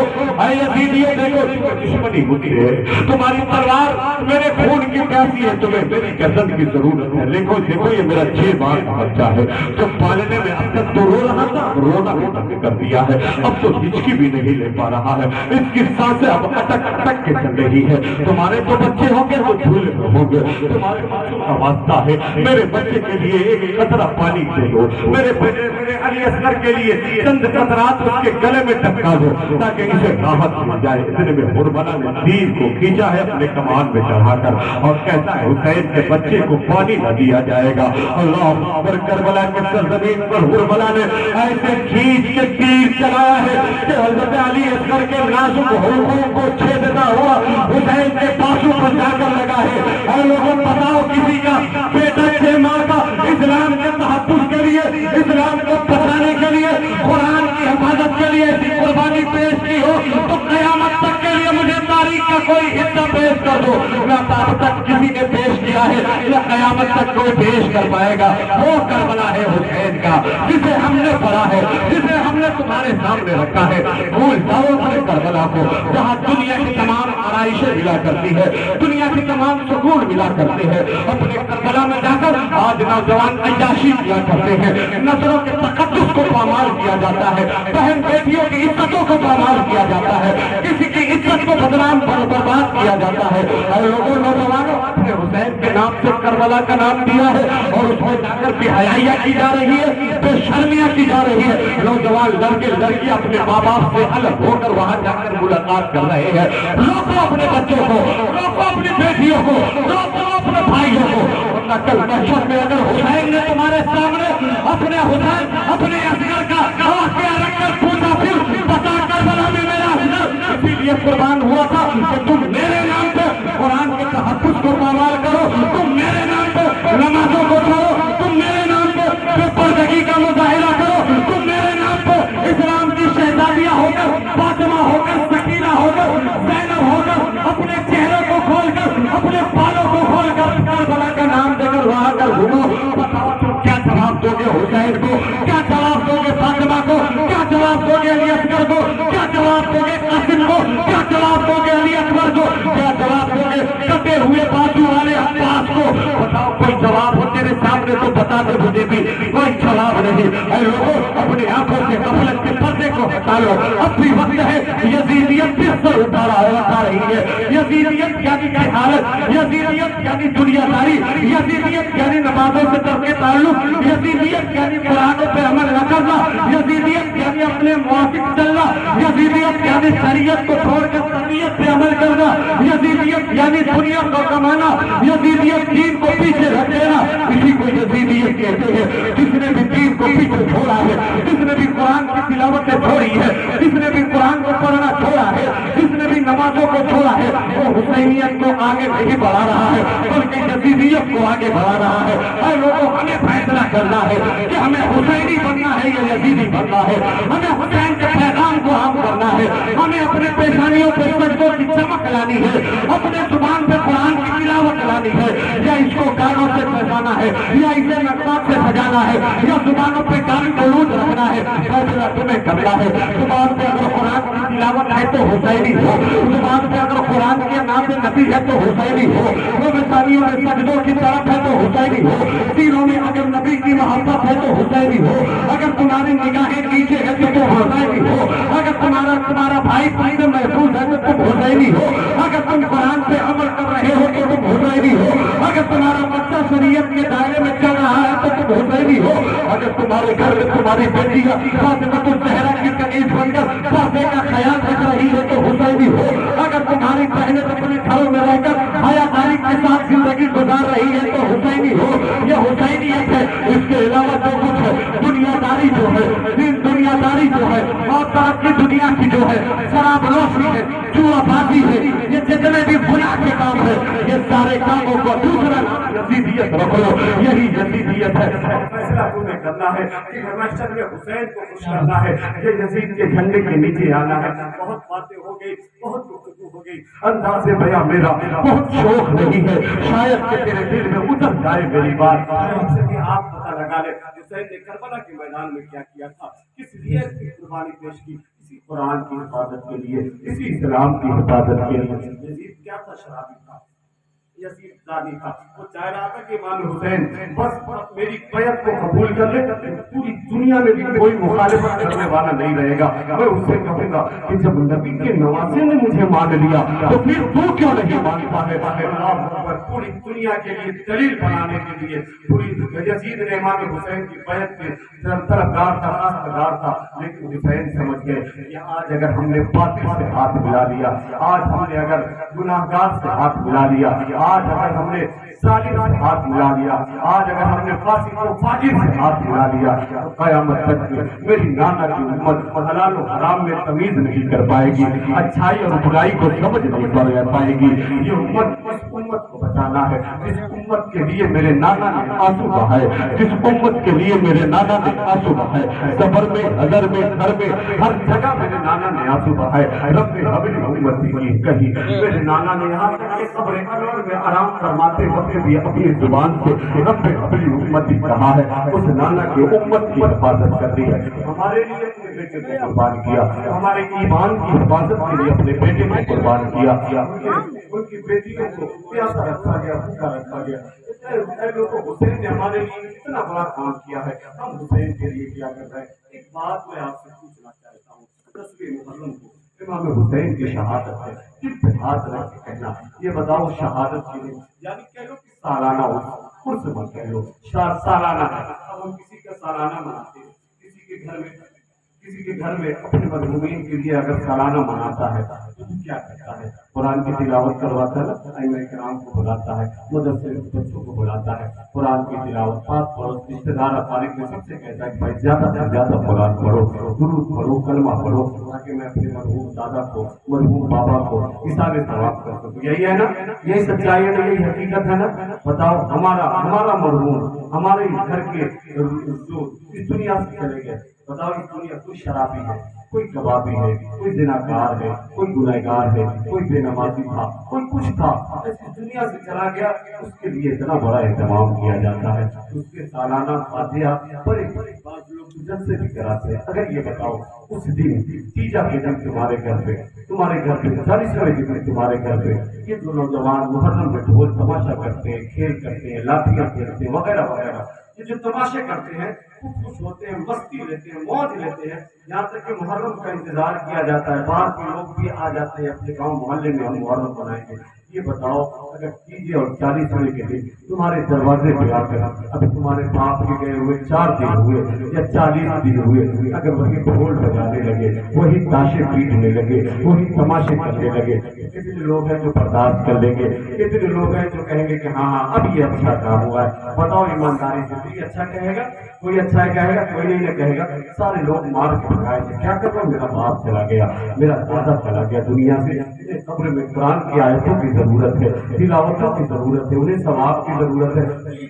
यजीदियों, देखो दुश्मनी होती है, तुम्हारी तलवार औलाद मेरे खून की प्यासी है, तुम्हें मेरी गर्दन की जरूरत है। देखो देखो ये मेरा 6 माह का बच्चा है जो पालने में अब तक तो रो रहा था, रोना भी बंद कर दिया है, अब तो हिचकी भी नहीं ले पा रहा है, इसकी सांसें अब अटक अटक के चल रही है। तुम्हारे तो बच्चे होंगे तो झूले में होंगे, तुम्हारे बच्चों का वास्ता है मेरे बच्चे के लिए एक कतरा पानी दे दो, मेरे अली असगर के लिए चंद कतरात उसके गले में टपका दो ताकि इसे राहत मिल जाए। इतने में हुरमला ने तीर को खींचा है अपने कमान में चढ़ाकर और कहता है हुसैन के बच्चे को पानी न दिया जाएगा। अल्लाह अकबर, करबला के सरजमीन पर हुरमला ने ऐसे खींच के तीर चलाया है कि हजरत अली असगर के नाजुक होठों को छेदता हुआ हुसैन के बाजू पर जाकर लगा है। और लोगों बताओ किसी का बेटा 6 माह का इस्लाम के तहफ्फुज़ के लिए, इस्लाम को बचाने के लिए, कुरान की हिफाजत के लिए ऐसी कुर्बानी पेश की हो तो कयामत तक के लिए मुझे तारीख का कोई हिस्सा पेश कर दो। न अब तक किसी ने पेश किया है न कयामत तक कोई पेश कर पाएगा। वो करबला है हुसैन का जिसे हमने पढ़ा है, जिसे हमने तुम्हारे सामने रखा है। भूल जाओ अपने करबला को जहाँ दुनिया की तमाम आराइशें मिला करती है, दुनिया की तमाम सुकून मिला करते हैं। अपने करबला में जाकर आज नौजवान अय्याशी किया करते हैं, नस्लों के तकद्दुस को पामाल किया जाता है, बहन बेटियों की इज्जतों को पामाल किया जाता है, किसी की इज्जत को बदनाम बर्बाद किया जाता है। और लोगों नौजवानों अपने हुसैन के नाम से करबला का नाम दिया है और उसमें जाकर बेहयाइयाँ की जा रही है, बेशर्मियाँ की जा रही है। नौजवान लड़के लड़कियां अपने माँ बाप से अलग होकर वहां जाकर मुलाकात कर रहे हैं। रोको अपने बच्चों को, रोको अपनी बेटियों को, रोको अपने भाइयों को। कल महशर में अगर हुसैन ने तुम्हारे सामने अपने हुसैन अपने असगर का वाक़या रखकर पूछा फिर बता करबला में मेरा असगर इसीलिए कुर्बान हुआ था कि तुम मेरे नाम पे कुरान के तहफ्फुज़ को पामाल करो, तुम मेरे नाम पे नमाजों को छोड़ो, तुम मेरे नाम पे बेपर्दगी का मुजाहिरा करो, तुम मेरे नाम पे इस्लाम की शहजादियां होकर, फातिमा होकर, सकीना होकर, ज़ैनब होकर अपने चेहरे को खोलकर, अपने बालों को खोलकर करबला का नाम देकर वहां कर घूमो। बताओ तुम क्या जवाब दोगे हुसैन को, क्या जवाब दोगे फातिमा को, क्या जवाब दोगे अली असगर को, क्या जवाब दोगे कासिम को, क्या जवाब दोगे अली अकबर को, क्या जवाब दोगे कटे हुए बाजू वाले अब्बास को। बताओ कोई जवाब हो तेरे सामने तो बता दे, मुझे भी कोई जवाब नहीं। ऐ लोगों अपनी आंखों से गफलत के पर्दे को हटा लो, अब भी वक्त है। यजीदियत फिर सर उठा रही है। यजीदियत यानी की हालत, यजीदियत यानी दुनियादारी, यजीदियत यानी नमाजों से तरके ताल्लुक, यजीदियत यानी कुरानों पे अमल न करना, यजीदियत यानी अपने मुआफिक चलना, यजीदियत यानी शरीयत को छोड़कर तबीयत पे अमल करना, यजीदियत यानी दुनिया को कमाना, यजीदियत दीन को पीछे रख देना। इसी को यजीदियत कहते हैं। जिसने भी दीन को पीछे छोड़ा है, जिसने भी कुरान की तिलावत छोड़ी है, जिसने भी कुरान को पढ़ना छोड़ा है, जिसने भी नमाजों को छोड़ा है, वो हुसैनियत को आगे नहीं बढ़ा रहा है बल्कि यजीदियत को आगे बढ़ा रहा है। और लोगों हमें फैसला करना है कि हमें हुसैनी बनना है या यजीदी बनना है। हमें हुसैन के पैगाम को आम करना है, हमें अपने पेशानियों पर सजदों की चमक लानी है, अपने जुबान पे कुरान की तिलावत लानी है, या इसको गानों से सजाना है, या इसे नक्काब से सजाना है, या जुबानों पे गाली गलौज रखना है। फैसला तुम्हें करना है। जुबान पे अगर कुरान की तिलावत है तो हुसैनी हो, जुबान पे अगर कुरान के नाम से नबी है तो हुसैनी हो, वो मिसालियों में सजदों की तरफ है तो हुसैनी हो, तीनों में अगर नबी की मोहब्बत है तो हुसैनी हो, अगर तुम्हारी निगाहें नीचे है तो तुम हुसैनी हो, अगर तुम्हारा भाई भाई में महफूज है तो तुम हुसैनी हो, अगर तुम कुरान पे अमल कर रहे हो तो तुम हुसैनी हो, अगर तुम्हारा बच्चा शरीयत के दायरे में चल रहा है तो तुम हुसैनी हो, अगर तुम्हारे घर में तुम्हारी बेटियां फातिमातुल ज़हरा की कनीज बनकर पर्दे का ख्याल रख रही है तो हुसैनी हो, अगर तुम्हारी बहनें अपने घरों में रहकर हयादारी के साथ जिंदगी गुजार रही है तो हुसैनी हो। यह हुसैनियत है। इसके अलावा जो कुछ है दुनियादारी जो है, दुनियादारी जो है और तरक्की दुनिया की जो है, शराबनोशी है, जुआबाजी है, ये जितने भी गुनाह के काम है, ये सारे कामों को दूसरा यजीदियत रख लो। यही यजीदियत है। फैसला तुम्हें करना है कि महशर में हुसैन को खुश करना है, ये यजीद के झंडे के नीचे आना है। बहुत बातें हो गई, बहुत गुफ्तगू हो गई, अंदाज़े बयां मेरा बहुत शौक नहीं है, शायद कि तेरे दिल में उतर जाए मेरी बात। आप पता लगा ले हुसैन ने करबला के मैदान में क्या किया था, किस लिए इसकी कुर्बानी पेश की, इसी कुरान की हिफाजत के लिए, इसी इस्लाम की हिफाजत के लिए। यजीद क्या था? शराबी था। यजीद जानी था, वो चाह रहा था कि इमाम हुसैन बस मेरी बैत को कबूल कर ले, पूरी दुनिया में भी कोई मुखालिफत करने वाला नहीं रहेगा। मैं उससे कहूंगा कि जब नबी के नवासे ने मुझे मान लिया तो फिर तू क्यों नहीं मानता है? अल्लाह अकबर। पूरी दुनिया के लिए दलील बनाने के लिए पूरी यजीद ने इमाम हुसैन की बैत के तरफदार था, खासदार था, लेकिन हुसैन समझ गए कि आज अगर हमने बातिल से हाथ मिला लिया, आज हमने अगर गुनाहगार से हाथ मिला लिया, आज अगर हमने सालिम से हाथ मिला लिया, आज अगर हमने फासिक और फाजिर से हाथ मिला लिया, तो क़यामत तक मेरी नाना की उम्मत हलाल और हराम में तमीज नहीं कर पाएगी, अच्छाई और बुराई को समझ नहीं कर पाएगी। ये उम्मत, इस उम्मत को बचाना है। इस उम्मत के लिए मेरे नाना ने आंसू बहाए, जिस उम्मत के लिए मेरे नाना ने आंसू बहाए, सफर में, हजर में, घर में, हर जगह मेरे नाना ने आंसू बहाए। रब्बे हबली उम्मती की कही मेरे नाना ने यहाँ तक कि कब्र अनवर में आराम फरमाते वक्त भी अपनी जुबान से रब्बे हबली उम्मती कहा है। उस नाना की उम्मत की हिफाजत कर दी है। हमारे लिए अपने बेटे को कुर्बान किया, हमारे ईमान की हिफाजत के लिए अपने बेटे को कुर्बान किया, उनकी बेटियों को प्यासा रखा गया, भूखा रखा गया। लोगों हुसैन ने हमारे लिए इतना बड़ा काम किया है, हम हुसैन के लिए क्या कर रहे हैं? एक बात मैं आपसे पूछना चाहता हूँ, 10वीं मुहर्रम को इमाम हुसैन की शहादत है, किस पे हाथ रख के कहना, ये बताओ शहादत के लिए, यानी कह लो कि सालाना उर्स मत कह लो, सालाना है। अब हम किसी का सालाना मनाते हैं, किसी के घर में अपने मजलूमीन के लिए अगर सालाना मनाता है तो क्या करता है? कुरान की तिलावत करवाता है, आइमा इकराम को बुलाता है, मदरसे बच्चों को बुलाता है, कुरान की तिलावत, पास पड़ोस रिश्तेदार अकारिब में सबसे कहता है कि भाई ज्यादा से ज्यादा कुरान पढ़ो, दुरूद पढ़ो, कलमा पढ़ो, ताकि मैं अपने मरहूम दादा को, मरहूम बाबा को इसाले सवाब कर सकूं। यही है ना, यही सच्चाई है ना, यही हकीकत है ना? बताओ, हमारा मरहूम हमारे घर के जो इस दुनिया से चले गए, बताओ इस दुनिया कोई शराबी है, कोई कबाबी है, कोई जिनाकार है, कोई गुनहगार है, कोई बेनमाजी था, कोई कुछ था, इस दुनिया से चला गया, उसके लिए इतना बड़ा एहतमाम किया जाता है, उसके सालाना फातिहा बड़े बात लोग जलसे भी कराते हैं। अगर ये बताओ उस दिन तीजा के दिन तुम्हारे घर पे 40वें दिन तुम्हारे घर पे ये दो नौजवान मुहर्रम में ढोल तमाशा करते हैं, खेल करते हैं, लाठियां खेलते हैं, वगैरह वगैरह, ये जो तमाशे करते हैं, खूब खुश होते हैं, मस्ती लेते हैं, मौज लेते हैं, यहाँ तक कि मुहर्रम का इंतजार किया जाता है, बाहर के लोग भी आ जाते हैं, अपने गांव मोहल्ले में हम मुहर्रम मनाएंगे। ये बताओ, अगर तीजे और 40वें के दिन तुम्हारे दरवाजे पे आकर अभी तुम्हारे बाप के गए हुए 4 दिन हुए या 40 दिन हुए, अगर वही ढोल बजाने लगे, वही ताशे पीटने लगे, वही तमाशे करने लगे, कितने लोग हैं जो बर्दाश्त कर लेंगे? कितने लोग हैं जो कहेंगे कि हाँ अब ये अच्छा काम हुआ है? बताओ ईमानदारी से, कोई अच्छा कहेगा? कोई अच्छा कहेगा? कोई नहीं कहेगा। सारे लोग मार के भगाएंगे, क्या कर रहा हूँ, मेरा बाप चला गया, मेरा दादा चला गया दुनिया से। कब्र में कुरान की आयतों की जरूरत है, तिलावतों की जरूरत है, उन्हें सवाब की जरूरत है।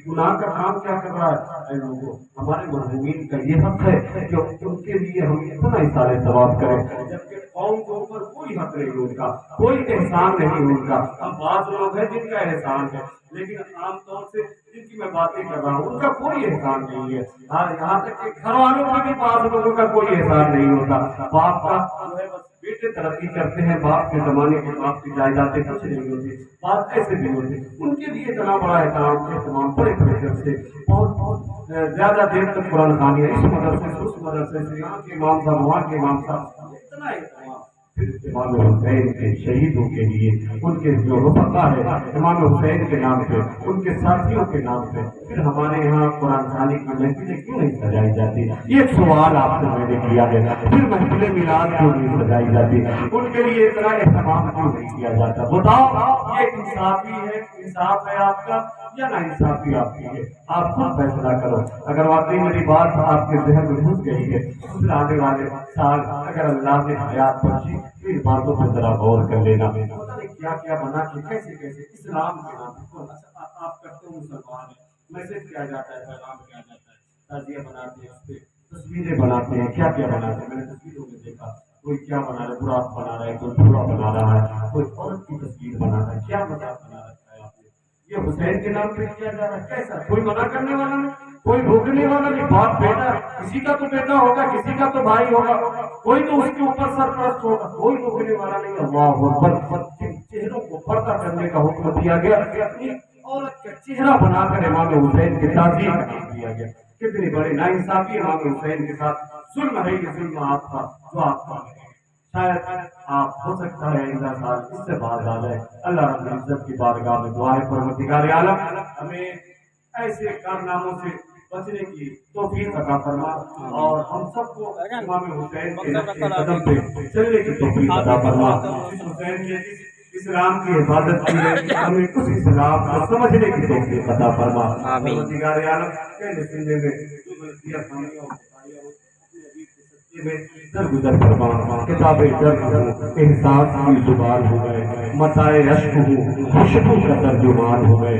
गुनाह का काम क्या कर रहा है लोगों? हमारे मजलूमीन का ये हक है कि उनके लिए हम इतना ही सारे सवाब करें, जबकि कौम के ऊपर कोई हक नहीं उनका, कोई एहसान नहीं उनका। अब बात लोग हैं जिनका एहसान है, लेकिन आमतौर से जिनकी मैं बातें कर रहा हूँ उनका कोई एहसान नहीं है। हाँ, यहाँ तक कि घर वालों का भी बाप लोगों का कोई एहसान नहीं होता। बाप का जो है बस बेटे तरक्की करते हैं, बाप के जमाने के बाप की जायदादें कुछ नहीं होती, बाप ऐसे भी होते, उनके लिए इतना बड़ा एहतमाम बड़े प्रेशर से बहुत ज्यादा देर तक कुरान खानी, इस मदरसे से उस मदरसे से, यहाँ के इमाम साहब वहाँ के इमाम साहब, इतना एहतमाम। फिर इमाम हुसैन के शहीदों के लिए, उनके जो रुफका है इमाम हुसैन के नाम पे, उनके साथियों के नाम पे, फिर हमारे यहाँ कुरान खानी की महफिलें क्यों नहीं सजाई जाती? ये सवाल आपसे मैंने किया है। फिर महफिलें मिलाद क्यों नहीं सजाई जाती? उनके लिए इतना एहतमाम क्यों नहीं किया जाता? बताओ, ये इंसाफी है, इंसाफ है आपका या ना इंसाफी आपकी है? आप खुद फैसला करो। अगर वाकई मेरी बात आपके जहन में घुस गई है, फिर आने वाले साल अगर अल्लाह ने हयात बख्शी, इन बातों पर जरा गौर कर लेना। पता नहीं क्या क्या बना के कैसे कैसे इस्लाम के नाम पर आप करते हो, मुसलमान है, मैसेज किया जाता है, पैगाम किया जाता है, ताजिया बनाते हैं, उस पर तस्वीरें बनाते हैं, क्या क्या बनाते हैं। मैंने तस्वीरों में देखा कोई क्या बना रहा है, बुराक बना रहा है, कोई बुरा बना रहा है, कोई औरत की तस्वीर बना रहा है, क्या मजाक बना रखा है आपने? ये हुसैन के नाम पे किया जा रहा है। कैसा? कोई मना करने वाला नहीं, कोई रोकने वाला नहीं। बाप बेटा, किसी का तो बेटा होगा, किसी का तो भाई होगा, कोई तो उसके ऊपर सरपरस्त होगा, कोई रोकने वाला नहीं। अल्लाह अकबर। चेहरों को पर्दा करने का हुक्म दिया गया, अपनी औरत का चेहरा बनाकर इमाम हुसैन की ताज़ीम का नाम दिया गया। कितनी बड़ी नाइंसाफी इमाम हुसैन के साथ, जुल्म है ये जुल्म आपका जो आपका है। शायद आप हो सकता है इंदा साल इससे बाहर आ जाए। अल्लाह रब्बुल इज्जत की बारगाह में दुआ है परवरदिगार आलम हमें ऐसे कारनामों से बचने की तौफीक अता फरमा और हम सबको इमाम हुसैन के नक्शे कदम पे चलने की तौफीक अता फरमा। इस हुसैन ने इस्लाम की हिफाजत की है, हमें उस इस्लाम को समझने की तौफीक अता फरमा। परवरदिगार आलम कहने सुनने में जो गलतियां खामियां दरगुजर फरमा, किताबें दर्द हो, एहसास की जुबान हो गए, मताए अश्क हो, खुशबू का तर्जुमान हो गए।